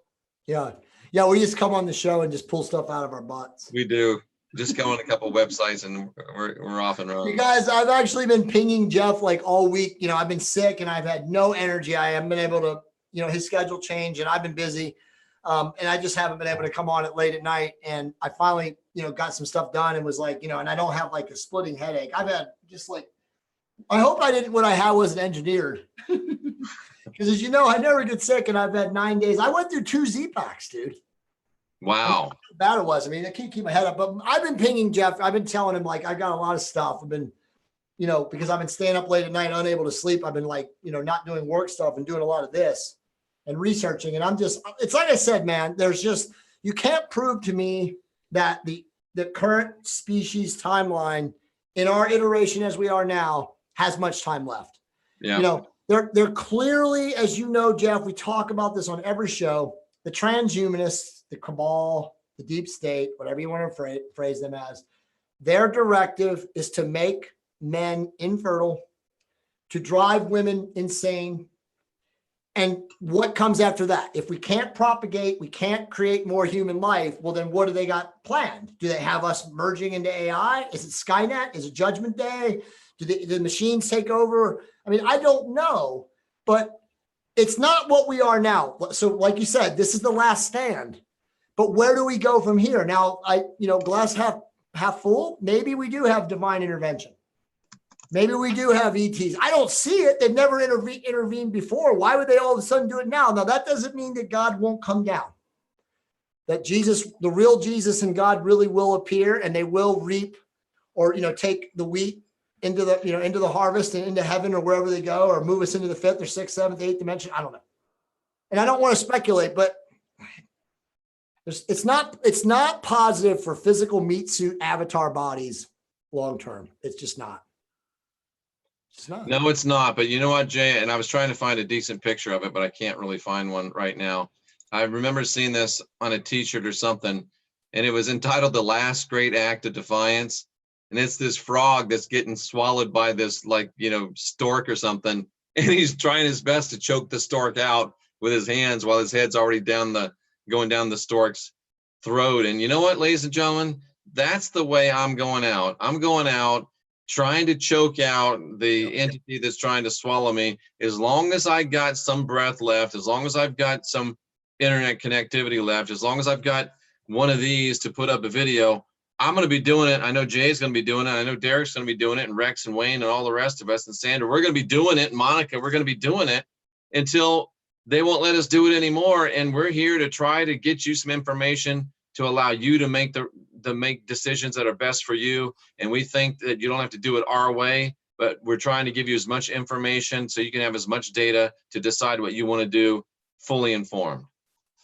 Yeah. Yeah, we just come on the show and just pull stuff out of our butts. We do. Just go on a couple websites and we're off and running. You guys, I've actually been pinging Jeff like all week. You know, I've been sick and I've had no energy. I haven't been able to, you know, his schedule changed and I've been busy. And I just haven't been able to come on it late at night. And I finally, you know, got some stuff done and was like, you know, and I don't have like a splitting headache. I've had just like, I hope I didn't, what I had wasn't engineered. Because as you know, I never get sick and I've had 9 days. I went through 2 Z-Packs, dude. Wow. How bad it was. I mean, I can't keep my head up, but I've been pinging Jeff. I've been telling him like, I got a lot of stuff. I've been, you know, because I've been staying up late at night, unable to sleep. I've been like, you know, not doing work stuff and doing a lot of this and researching. And I'm just, it's like I said, man, there's just, you can't prove to me that the current species timeline in our iteration as we are now has much time left. Yeah. You know, they're clearly, as you know, Jeff, we talk about this on every show, the transhumanists, the cabal, the deep state, whatever you want to phrase them as, their directive is to make men infertile, to drive women insane. And what comes after that? If we can't propagate, we can't create more human life, well, then what do they got planned? Do they have us merging into AI? Is it Skynet? Is it Judgment Day? Do the machines take over? I mean, I don't know, but it's not what we are now. So like you said, this is the last stand. But where do we go from here? Now, glass half full, maybe we do have divine intervention. Maybe we do have ETs. I don't see it. They've never intervened before. Why would they all of a sudden do it now? Now, that doesn't mean that God won't come down. That Jesus, the real Jesus and God really will appear and they will reap or, take the wheat into the harvest and into heaven or wherever they go, or move us into the 5th or 6th, 7th, 8th dimension. I don't know. And I don't want to speculate, but it's not positive for physical meat suit avatar bodies long term. It's just not. It's not. No, it's not. But you know what, Jay? And I was trying to find a decent picture of it, but I can't really find one right now. I remember seeing this on a T-shirt or something, and it was entitled "The Last Great Act of Defiance." And it's this frog that's getting swallowed by this, stork or something. And he's trying his best to choke the stork out with his hands while his head's already going down the stork's throat. And you know what, ladies and gentlemen, that's the way I'm going out. I'm going out trying to choke out the entity that's trying to swallow me. As long as I got some breath left, as long as I've got some internet connectivity left, as long as I've got one of these to put up a video, I'm going to be doing it. I know Jay's going to be doing it. I know Derek's going to be doing it, and Rex and Wayne and all the rest of us and Sandra. We're going to be doing it. Monica, we're going to be doing it until they won't let us do it anymore. And we're here to try to get you some information to allow you to make make decisions that are best for you. And we think that you don't have to do it our way, but we're trying to give you as much information so you can have as much data to decide what you want to do, fully informed.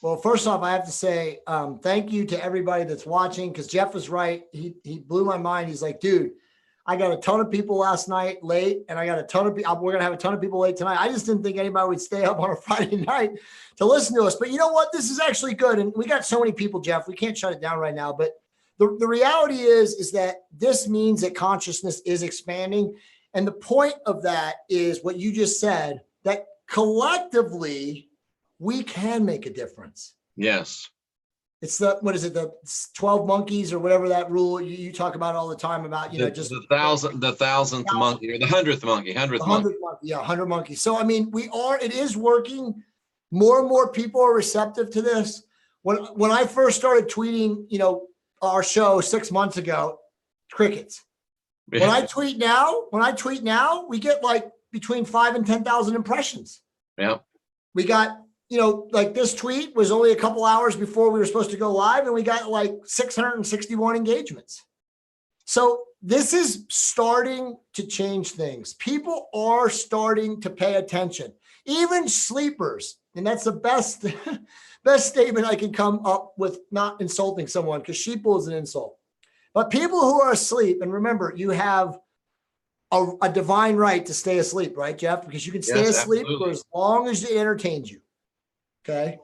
Well, first off, I have to say thank you to everybody that's watching, because Jeff was right. He blew my mind. He's like, dude, I got a ton of people last night late, and I got a ton of people. We're going to have a ton of people late tonight. I just didn't think anybody would stay up on a Friday night to listen to us. But you know what? This is actually good. And we got so many people, Jeff, we can't shut it down right now. But the reality is that this means that consciousness is expanding. And the point of that is what you just said, that collectively, we can make a difference. Yes. It's the 12 monkeys or whatever that rule you talk about all the time about, just the thousandth monkey or the 100th monkey, 100th monkey. Yeah, 100 monkeys. So, I mean, it is working. More and more people are receptive to this. When I first started tweeting, our show 6 months ago, crickets. Yeah. When I tweet now, we get like between 5,000 and 10,000 impressions. Yeah. We got, like this tweet was only a couple hours before we were supposed to go live, and we got like 661 engagements. So this is starting to change things. People are starting to pay attention, even sleepers. And that's the best statement I can come up with, not insulting someone, because sheeple is an insult. But people who are asleep, and remember, you have a divine right to stay asleep, right, Jeff? Because you can stay asleep for as long as it entertains you. Okay.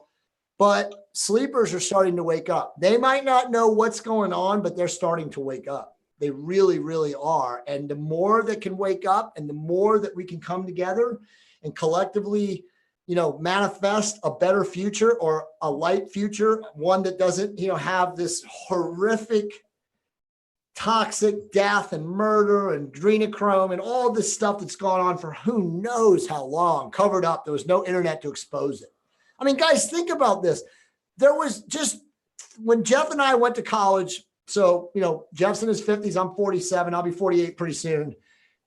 But sleepers are starting to wake up. They might not know what's going on, but they're starting to wake up. They really, really are. And the more that can wake up and the more that we can come together and collectively, manifest a better future or a light future, one that doesn't, have this horrific toxic death and murder and adrenochrome and all this stuff that's gone on for who knows how long, covered up. There was no internet to expose it. I mean, guys, think about this. There was just, when Jeff and I went to college, so, you know, Jeff's in his 50s, I'm 47, I'll be 48 pretty soon.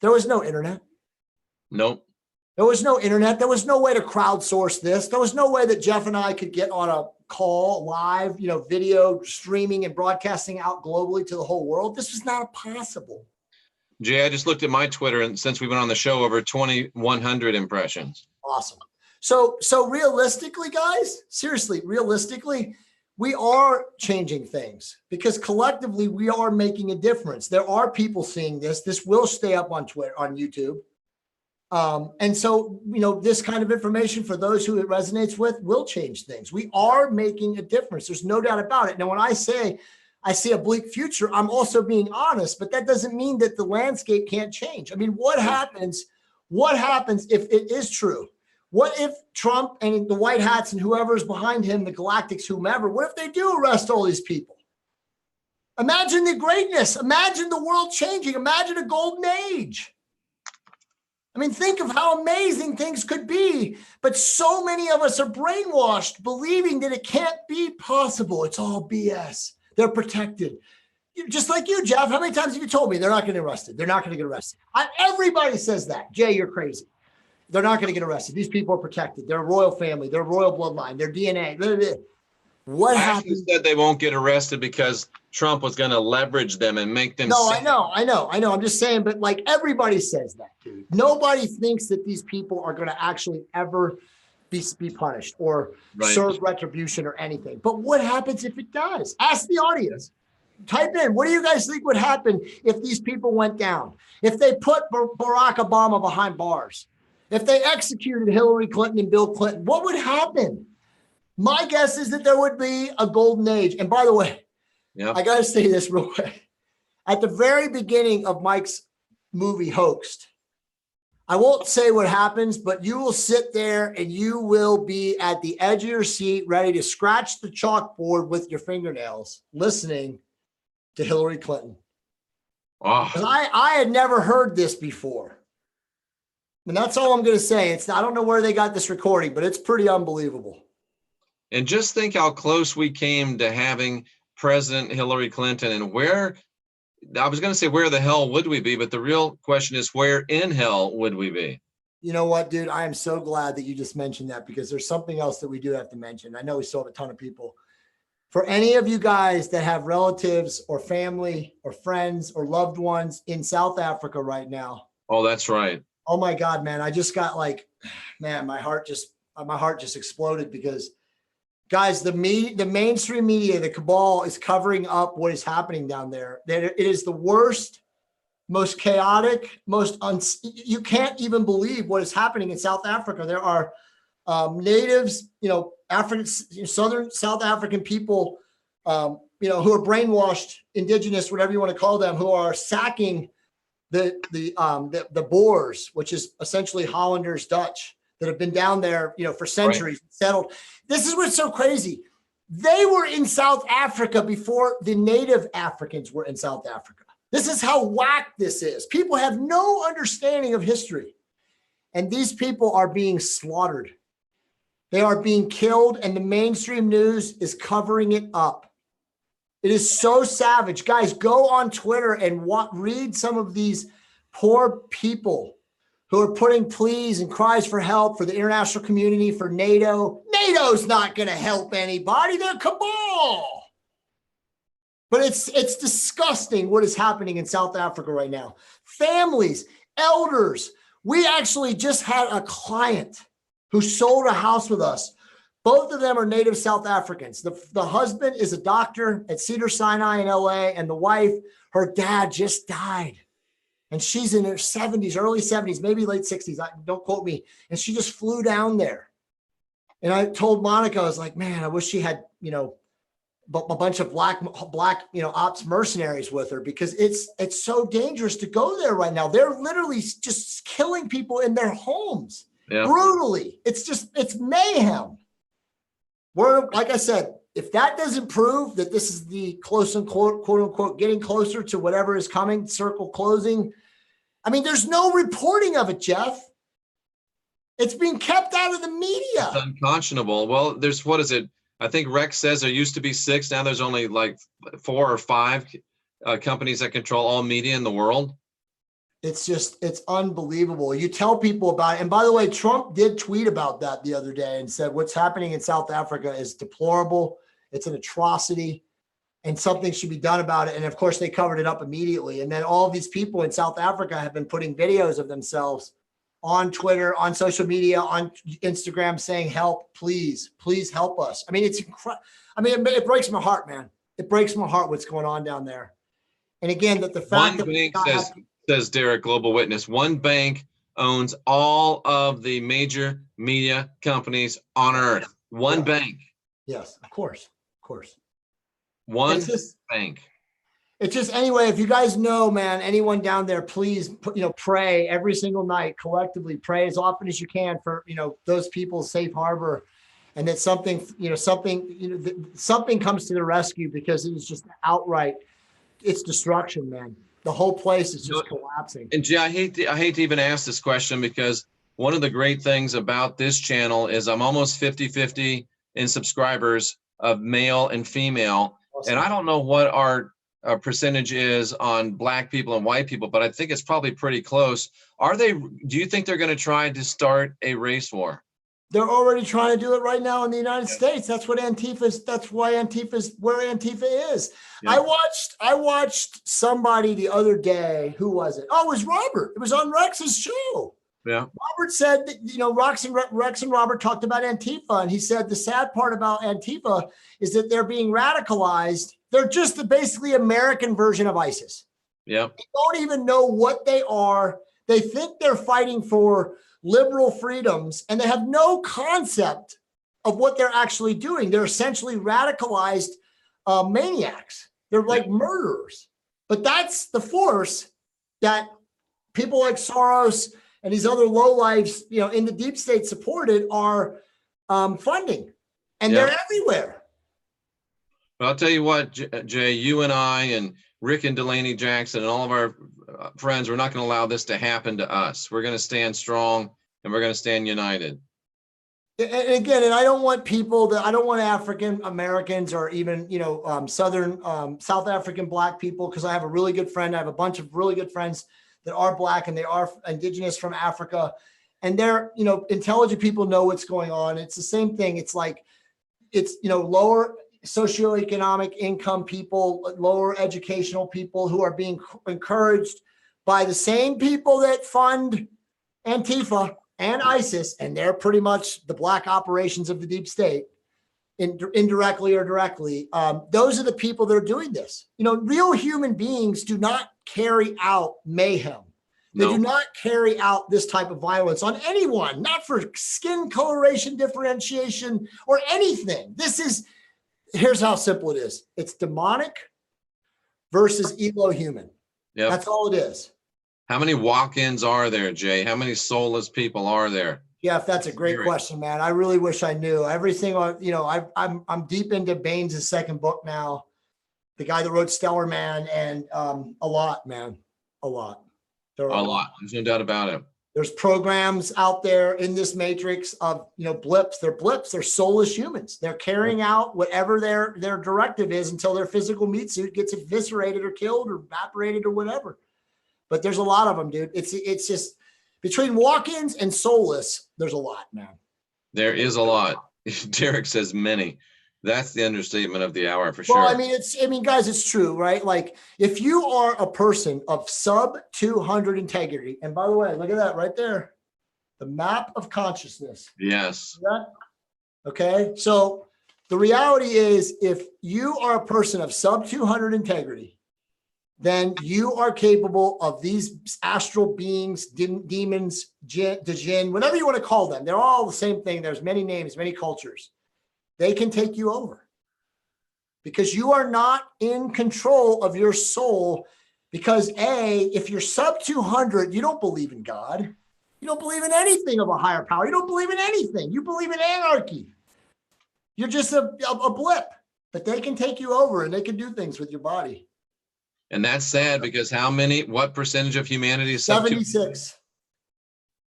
There was no internet. Nope. There was no internet. There was no way to crowdsource this. There was no way that Jeff and I could get on a call live, you know, video streaming and broadcasting out globally to the whole world. This was not possible. Jay, I just looked at my Twitter, and since we went on the show, over 2,100 impressions. Awesome. So realistically, guys, seriously, realistically, we are changing things because collectively we are making a difference. There are people seeing this. This will stay up on Twitter, on YouTube. And so, you know, this kind of information for those who it resonates with will change things. We are making a difference. There's no doubt about it. Now, when I say I see a bleak future, I'm also being honest, but that doesn't mean that the landscape can't change. I mean, what happens if it is true? What if Trump and the white hats and whoever's behind him, the galactics, whomever, what if they do arrest all these people? Imagine the greatness. Imagine the world changing. Imagine a golden age. I mean, think of how amazing things could be, but so many of us are brainwashed, believing that it can't be possible. It's all BS. They're protected. Just like you, Jeff, how many times have you told me they're not getting arrested? They're not going to get arrested. Everybody says that. Jay, you're crazy. They're not going to get arrested. These people are protected. They're a royal family. They're royal bloodline. Their DNA. What happened? Actually said they won't get arrested because Trump was going to leverage them and make them. No, I know. I'm just saying, but like everybody says that, dude. Nobody thinks that these people are going to actually ever be punished or serve retribution or anything. But what happens if it does? Ask the audience. Type in, what do you guys think would happen if these people went down? If they put Barack Obama behind bars? If they executed Hillary Clinton and Bill Clinton, what would happen? My guess is that there would be a golden age. And by the way, I got to say this real quick. At the very beginning of Mike's movie Hoaxed, I won't say what happens, but you will sit there and you will be at the edge of your seat, ready to scratch the chalkboard with your fingernails, listening to Hillary Clinton. Wow. I had never heard this before. And that's all I'm going to say. I don't know where they got this recording, but it's pretty unbelievable. And just think how close we came to having President Hillary Clinton, and where, I was going to say, where the hell would we be? But the real question is, where in hell would we be? You know what, dude? I am so glad that you just mentioned that, because there's something else that we do have to mention. I know we still have a ton of people. For any of you guys that have relatives or family or friends or loved ones in South Africa right now. Oh, that's right. Oh my God, man. I just got like, man, my heart just exploded, because guys, the mainstream media, the cabal is covering up what is happening down there. It is the worst, most chaotic, you can't even believe what is happening in South Africa. There are natives, you know, Southern South African people, you know, who are brainwashed, indigenous, whatever you want to call them, who are sacking the Boers, which is essentially Hollanders, Dutch, that have been down there, you know, for centuries, settled. This is what's so crazy. They were in South Africa before the native Africans were in South Africa. This is how whack this is. People have no understanding of history. And these people are being slaughtered. They are being killed, and the mainstream news is covering it up. It is so savage. Guys, go on Twitter and read some of these poor people who are putting pleas and cries for help for the international community, for NATO. NATO's not going to help anybody. They're cabal. But it's disgusting what is happening in South Africa right now. Families, elders. We actually just had a client who sold a house with us. Both of them are native South Africans. The husband is a doctor at Cedars-Sinai in LA, and the wife, her dad just died. And she's in her 70s, early 70s, maybe late 60s. Don't quote me. And she just flew down there. And I told Monica, I was like, man, I wish she had, you know, a bunch of black, you know, ops mercenaries with her, because it's so dangerous to go there right now. They're literally just killing people in their homes brutally. It's mayhem. We're, like I said, if that doesn't prove that this is the close unquote, quote unquote, getting closer to whatever is coming, circle closing. I mean, there's no reporting of it, Jeff. It's being kept out of the media. It's unconscionable. Well, there's, what is it? I think Rex says there used to be 6. Now there's only like 4 or 5 companies that control all media in the world. It's unbelievable. You tell people about it. And by the way, Trump did tweet about that the other day and said, what's happening in South Africa is deplorable. It's an atrocity and something should be done about it. And of course they covered it up immediately. And then all of these people in South Africa have been putting videos of themselves on Twitter, on social media, on Instagram saying, help, please, please help us. I mean, it's incredible. I mean, it breaks my heart, man. It breaks my heart what's going on down there. And again, that the fact one bank says Derek, Global Witness, one bank owns all of the major media companies on earth. One bank. Yes, of course. Of course. One bank. It's just, anyway, if you guys know, man, anyone down there, please, pray every single night, collectively pray as often as you can for, those people's safe harbor, and that something comes to the rescue, because it is just outright, it's destruction, man. The whole place is just collapsing. And Jay, I hate to even ask this question, because one of the great things about this channel is I'm almost 50-50 in subscribers of male and female. Awesome. And I don't know what our percentage is on Black people and white people, but I think it's probably pretty close. Do you think they're going to try to start a race war? They're already trying to do it right now in the United States. That's what Antifa is. That's why Antifa is where Antifa is. Yeah. I watched somebody the other day. Who was it? Oh, it was Robert. It was on Rex's show. Yeah. Robert said that, Rex and Robert talked about Antifa, and he said the sad part about Antifa is that they're being radicalized. They're just the basically American version of ISIS. Yeah. They don't even know what they are. They think they're fighting for liberal freedoms, and they have no concept of what they're actually doing. They're essentially radicalized maniacs. They're like murderers. But that's the force that people like Soros and these other lowlifes, in the deep state supported are funding, and they're everywhere. Well, I'll tell you what, Jay, you and I and Rick and Delaney Jackson and all of our friends, we're not going to allow this to happen to us. We're going to stand strong, and we're going to stand united. And again, and I don't want African Americans or even, South African Black people, because I have a really good friend. I have a bunch of really good friends that are Black, and they are indigenous from Africa. And they're, intelligent people know what's going on. It's the same thing. It's like, lower socioeconomic income people, lower educational people who are being encouraged by the same people that fund Antifa and ISIS, and they're pretty much the Black operations of the deep state, indirectly or directly. Those are the people that are doing this. Real human beings do not carry out mayhem. They do not carry out this type of violence on anyone, not for skin coloration differentiation or anything. Here's how simple it is. It's demonic versus Elohuman. Yep. That's all it is. How many walk-ins are there, Jay? How many soulless people are there? Jeff, that's a great question, man. I really wish I knew everything. I'm deep into Baines' second book now, the guy that wrote Stellar Man, and a lot, man, a lot. There are a lot. There's no doubt about it. There's programs out there in this matrix of, blips. They're blips. They're soulless humans. They're carrying out whatever their directive is until their physical meat suit gets eviscerated or killed or evaporated or whatever. But there's a lot of them, dude. It's just between walk-ins and soulless, there's a lot, man. There is a lot. Derek says many. That's the understatement of the hour for sure. Well, guys, it's true, right? Like, if you are a person of sub 200 integrity, and by the way, look at that right there, the map of consciousness. Yes. Okay. So the reality is, if you are a person of sub 200 integrity, then you are capable of these astral beings, demons, jinn, whatever you want to call them. They're all the same thing. There's many names, many cultures. They can take you over because you are not in control of your soul. Because if you're sub 200, you don't believe in God. You don't believe in anything of a higher power. You don't believe in anything. You believe in anarchy. You're just a blip. but they can take you over and they can do things with your body. And that's sad because what percentage of humanity is 76.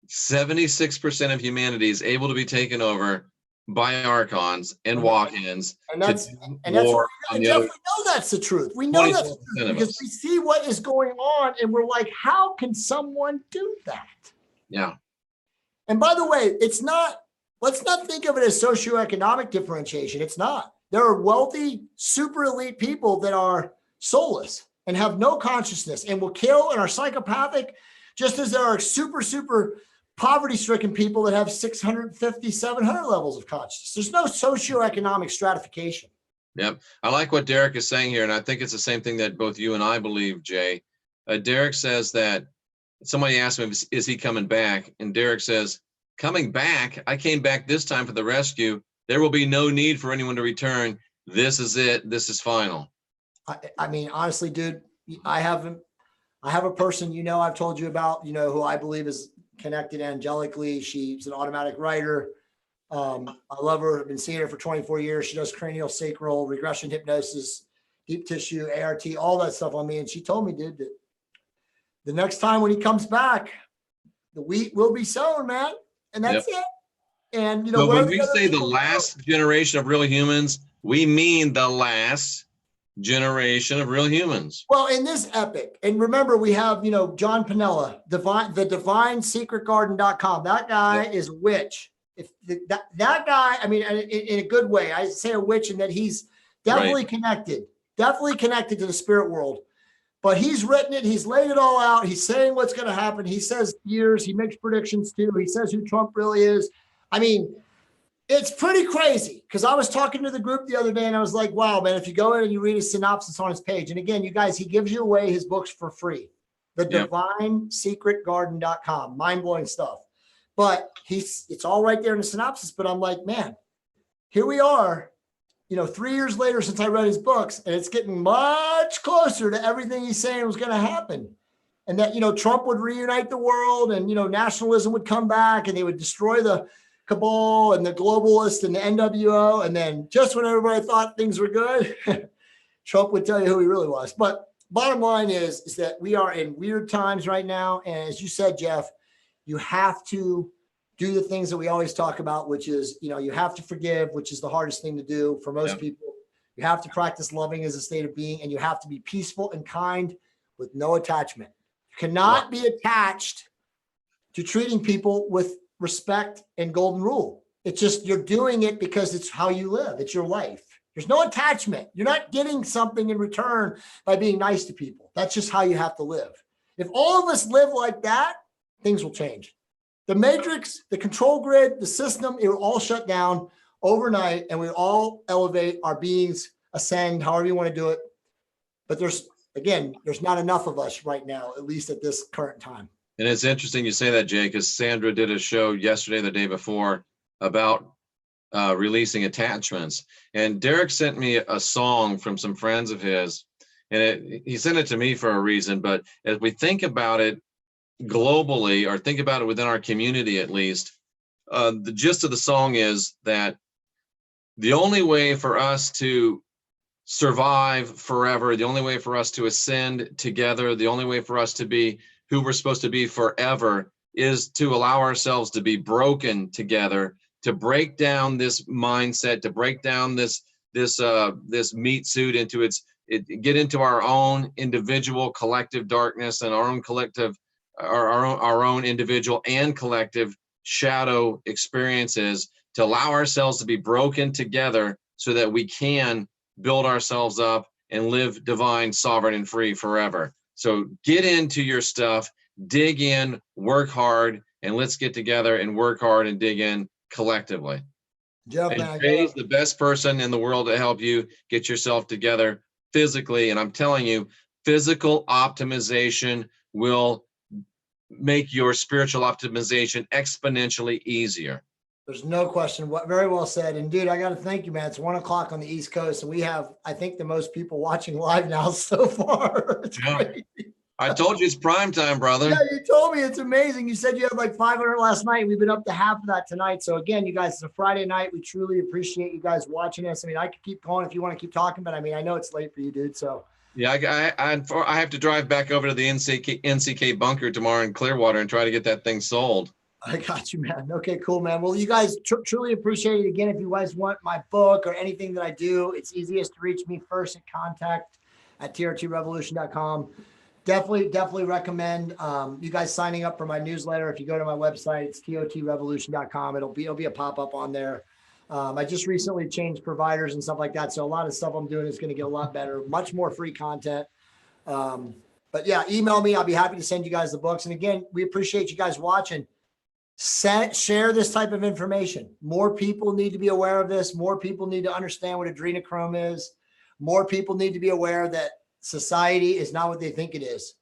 76% of humanity is able to be taken over by archons and walk-ins. And that's what we know that's the truth. We know that's the truth because we see what is going on and we're like, how can someone do that? Yeah. And by the way, let's not think of it as socioeconomic differentiation. It's not. There are wealthy, super elite people that are soulless and have no consciousness and will kill and are psychopathic, just as there are super, super poverty-stricken people that have 650, 700 levels of consciousness. There's no socioeconomic stratification. Yep. I like what Derek is saying here, and I think it's the same thing that both you and I believe, Jay. Derek says that somebody asked him, is he coming back? And Derek says, coming back? I came back this time for the rescue. There will be no need for anyone to return. This is it. This is final. I mean, honestly, dude, I have a person, I've told you about, who I believe is connected angelically. She's an automatic writer. I love her. I've been seeing her for 24 years. She does cranial sacral, regression hypnosis, deep tissue, ART, all that stuff on me. And she told me, dude, that the next time when he comes back, the wheat will be sown, man. And that's it. And, so when we say the last generation of real humans, we mean the last generation of real humans. Well, in this epic, and remember, we have, John Pinella, the divinesecretgarden.com. That guy is a witch. If that guy, I mean, in a good way, I say a witch in that he's definitely connected to the spirit world. But he's written it. He's laid it all out. He's saying what's going to happen. He says years. He makes predictions too. He says who Trump really is. I mean, it's pretty crazy because I was talking to the group the other day and I was like, wow, man, if you go in and you read a synopsis on his page, and again, you guys, he gives you away his books for free. The divinesecretgarden.com, mind-blowing stuff. But it's all right there in the synopsis. But I'm like, man, here we are, 3 years later since I read his books, and it's getting much closer to everything he's saying was going to happen. And that, Trump would reunite the world and, nationalism would come back and they would destroy the cabal and the globalists and the NWO. And then just when everybody thought things were good, Trump would tell you who he really was. But bottom line is that we are in weird times right now. And as you said, Jeff, you have to do the things that we always talk about, which is, you have to forgive, which is the hardest thing to do for most people. You have to practice loving as a state of being, and you have to be peaceful and kind with no attachment. You cannot be attached to treating people with respect and golden rule. It's just, you're doing it because it's how you live. It's your life. There's no attachment. You're not getting something in return by being nice to people. That's just how you have to live. If all of us live like that, things will change. The matrix, the control grid, the system, it will all shut down overnight and we all elevate, our beings ascend, however you want to do it. But there's not enough of us right now, at least at this current time. And it's interesting you say that, Jay, because SANDRA did a show yesterday, the day before, about releasing attachments. And Derek sent me a song from some friends of his, and he sent it to me for a reason. But as we think about it globally, or think about it within our community at least, the gist of the song is that the only way for us to survive forever, the only way for us to ascend together, the only way for us to be who we're supposed to be forever is to allow ourselves to be broken together, to break down this mindset, to break down this meat suit get into our own individual collective darkness and our own collective, our own individual and collective shadow experiences, to allow ourselves to be broken together so that we can build ourselves up and live divine, sovereign, and free forever. So get into your stuff, dig in, work hard, and let's get together and work hard and dig in collectively. And Jay's the best person in the world to help you get yourself together physically. And I'm telling you, physical optimization will make your spiritual optimization exponentially easier. There's no question. Very well said. And dude, I got to thank you, man. It's 1 o'clock on the East Coast, and we have, I think, the most people watching live now so far. It's crazy. I told you it's prime time, brother. Yeah, you told me. It's amazing. You said you had like 500 last night. We've been up to half of that tonight. So again, you guys, it's a Friday night. We truly appreciate you guys watching us. I mean, I could keep going if you want to keep talking, but I mean, I know it's late for you, dude. So yeah, I have to drive back over to the NCK bunker tomorrow in Clearwater and try to get that thing sold. I got you, man. Okay, cool, man. Well, you guys truly appreciate it. Again, if you guys want my book or anything that I do, it's easiest to reach me first at contact@trtrevolution.com. Definitely recommend you guys signing up for my newsletter. If you go to my website, it's totrevolution.com. It'll be a pop-up on there. I just recently changed providers and stuff like that. So a lot of stuff I'm doing is going to get a lot better, much more free content. But yeah, email me. I'll be happy to send you guys the books. And again, we appreciate you guys watching. Share this type of information. More people need to be aware of this. More people need to understand what adrenochrome is. More people need to be aware that society is not what they think it is.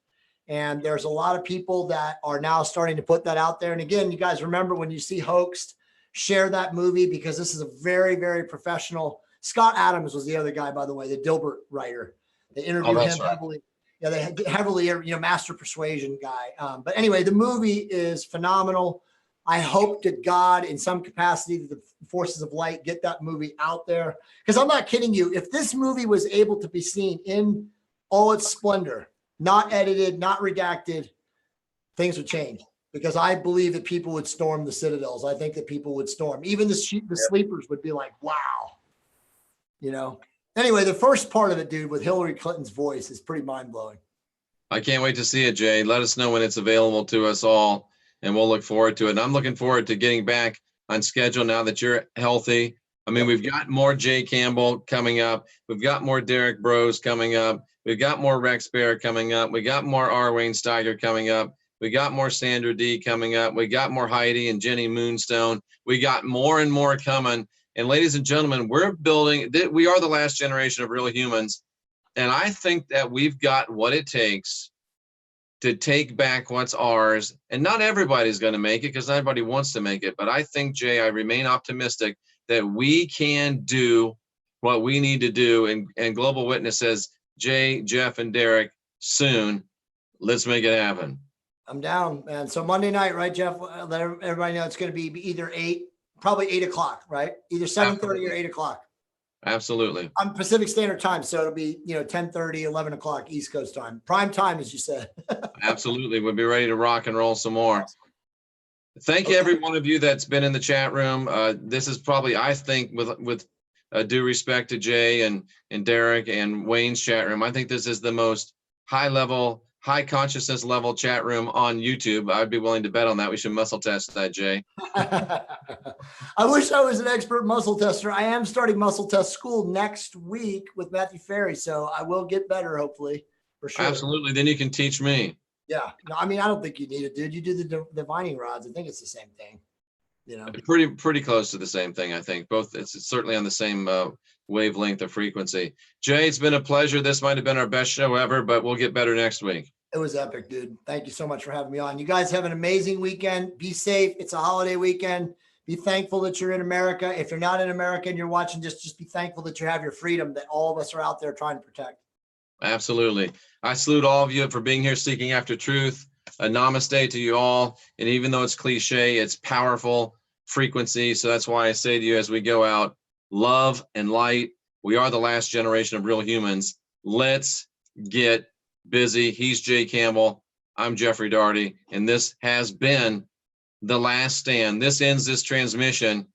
And there's a lot of people that are now starting to put that out there. And again, you guys remember when you see Hoaxed, share that movie, because this is a very, very professional. Scott Adams was the other guy, by the way, the Dilbert writer. They interviewed him heavily. Yeah, they heavily, master persuasion guy. But anyway, the movie is phenomenal. I hope to God in some capacity that the forces of light get that movie out there. Because I'm not kidding you. If this movie was able to be seen in all its splendor, not edited, not redacted, things would change. Because I believe that people would storm the citadels. I think that people would storm. Even the sleepers would be like, wow. Anyway, the first part of it, dude, with Hillary Clinton's voice is pretty mind-blowing. I can't wait to see it, Jay. Let us know when it's available to us all, and we'll look forward to it. And I'm looking forward to getting back on schedule now that you're healthy. I mean, we've got more Jay Campbell coming up. We've got more Derek Bros coming up. We've got more Rex Bear coming up. We got more R. Wayne Steiger coming up. We got more Sandra D coming up. We got more Heidi and Jenny Moonstone. We got more and more coming. And ladies and gentlemen, we're building, we are the last generation of real humans. And I think that we've got what it takes to take back what's ours. And not everybody's going to make it because not everybody wants to make it. But I think, Jay, I remain optimistic that we can do what we need to do. And Global Witness says, Jay, Jeff, and Derek, soon, let's make it happen. I'm down, man. So Monday night, right, Jeff? Let everybody know it's going to be either probably 8 o'clock, right? Either 7:30 or 8 o'clock. Absolutely. On Pacific Standard Time. So it'll be, 10:30, 11 o'clock East Coast time. Prime time, as you said. Absolutely. We'll be ready to rock and roll some more. Thank you, every one of you that's been in the chat room. This is probably, I think, with due respect to Jay and Derek and Wayne's chat room, I think this is the most high consciousness level chat room on YouTube. I'd be willing to bet on that. We should muscle test that, Jay. I wish I was an expert muscle tester. I am starting muscle test school next week with Matthew Ferry, so I will get better, hopefully, for sure. Absolutely. Then you can teach me. Yeah. No, I mean, I don't think you need it, dude. You do the divining rods. I think it's the same thing. Pretty close to the same thing, I think. Both, it's certainly on the same wavelength of frequency. Jay, it's been a pleasure. This might have been our best show ever, but we'll get better next week. It was epic, dude. Thank you so much for having me on. You guys have an amazing weekend. Be safe. It's a holiday weekend. Be thankful that you're in America. If you're not in America and you're watching, just be thankful that you have your freedom that all of us are out there trying to protect. Absolutely. I salute all of you for being here seeking after truth. A namaste to you all. And even though it's cliche, it's powerful frequency. So that's why I say to you as we go out, love and light. We are the last generation of real humans. Let's get busy. He's Jay Campbell. I'm Jeffrey Daugherty. And this has been The Last Stand. This ends this transmission.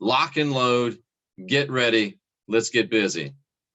Lock and load. Get ready. Let's get busy.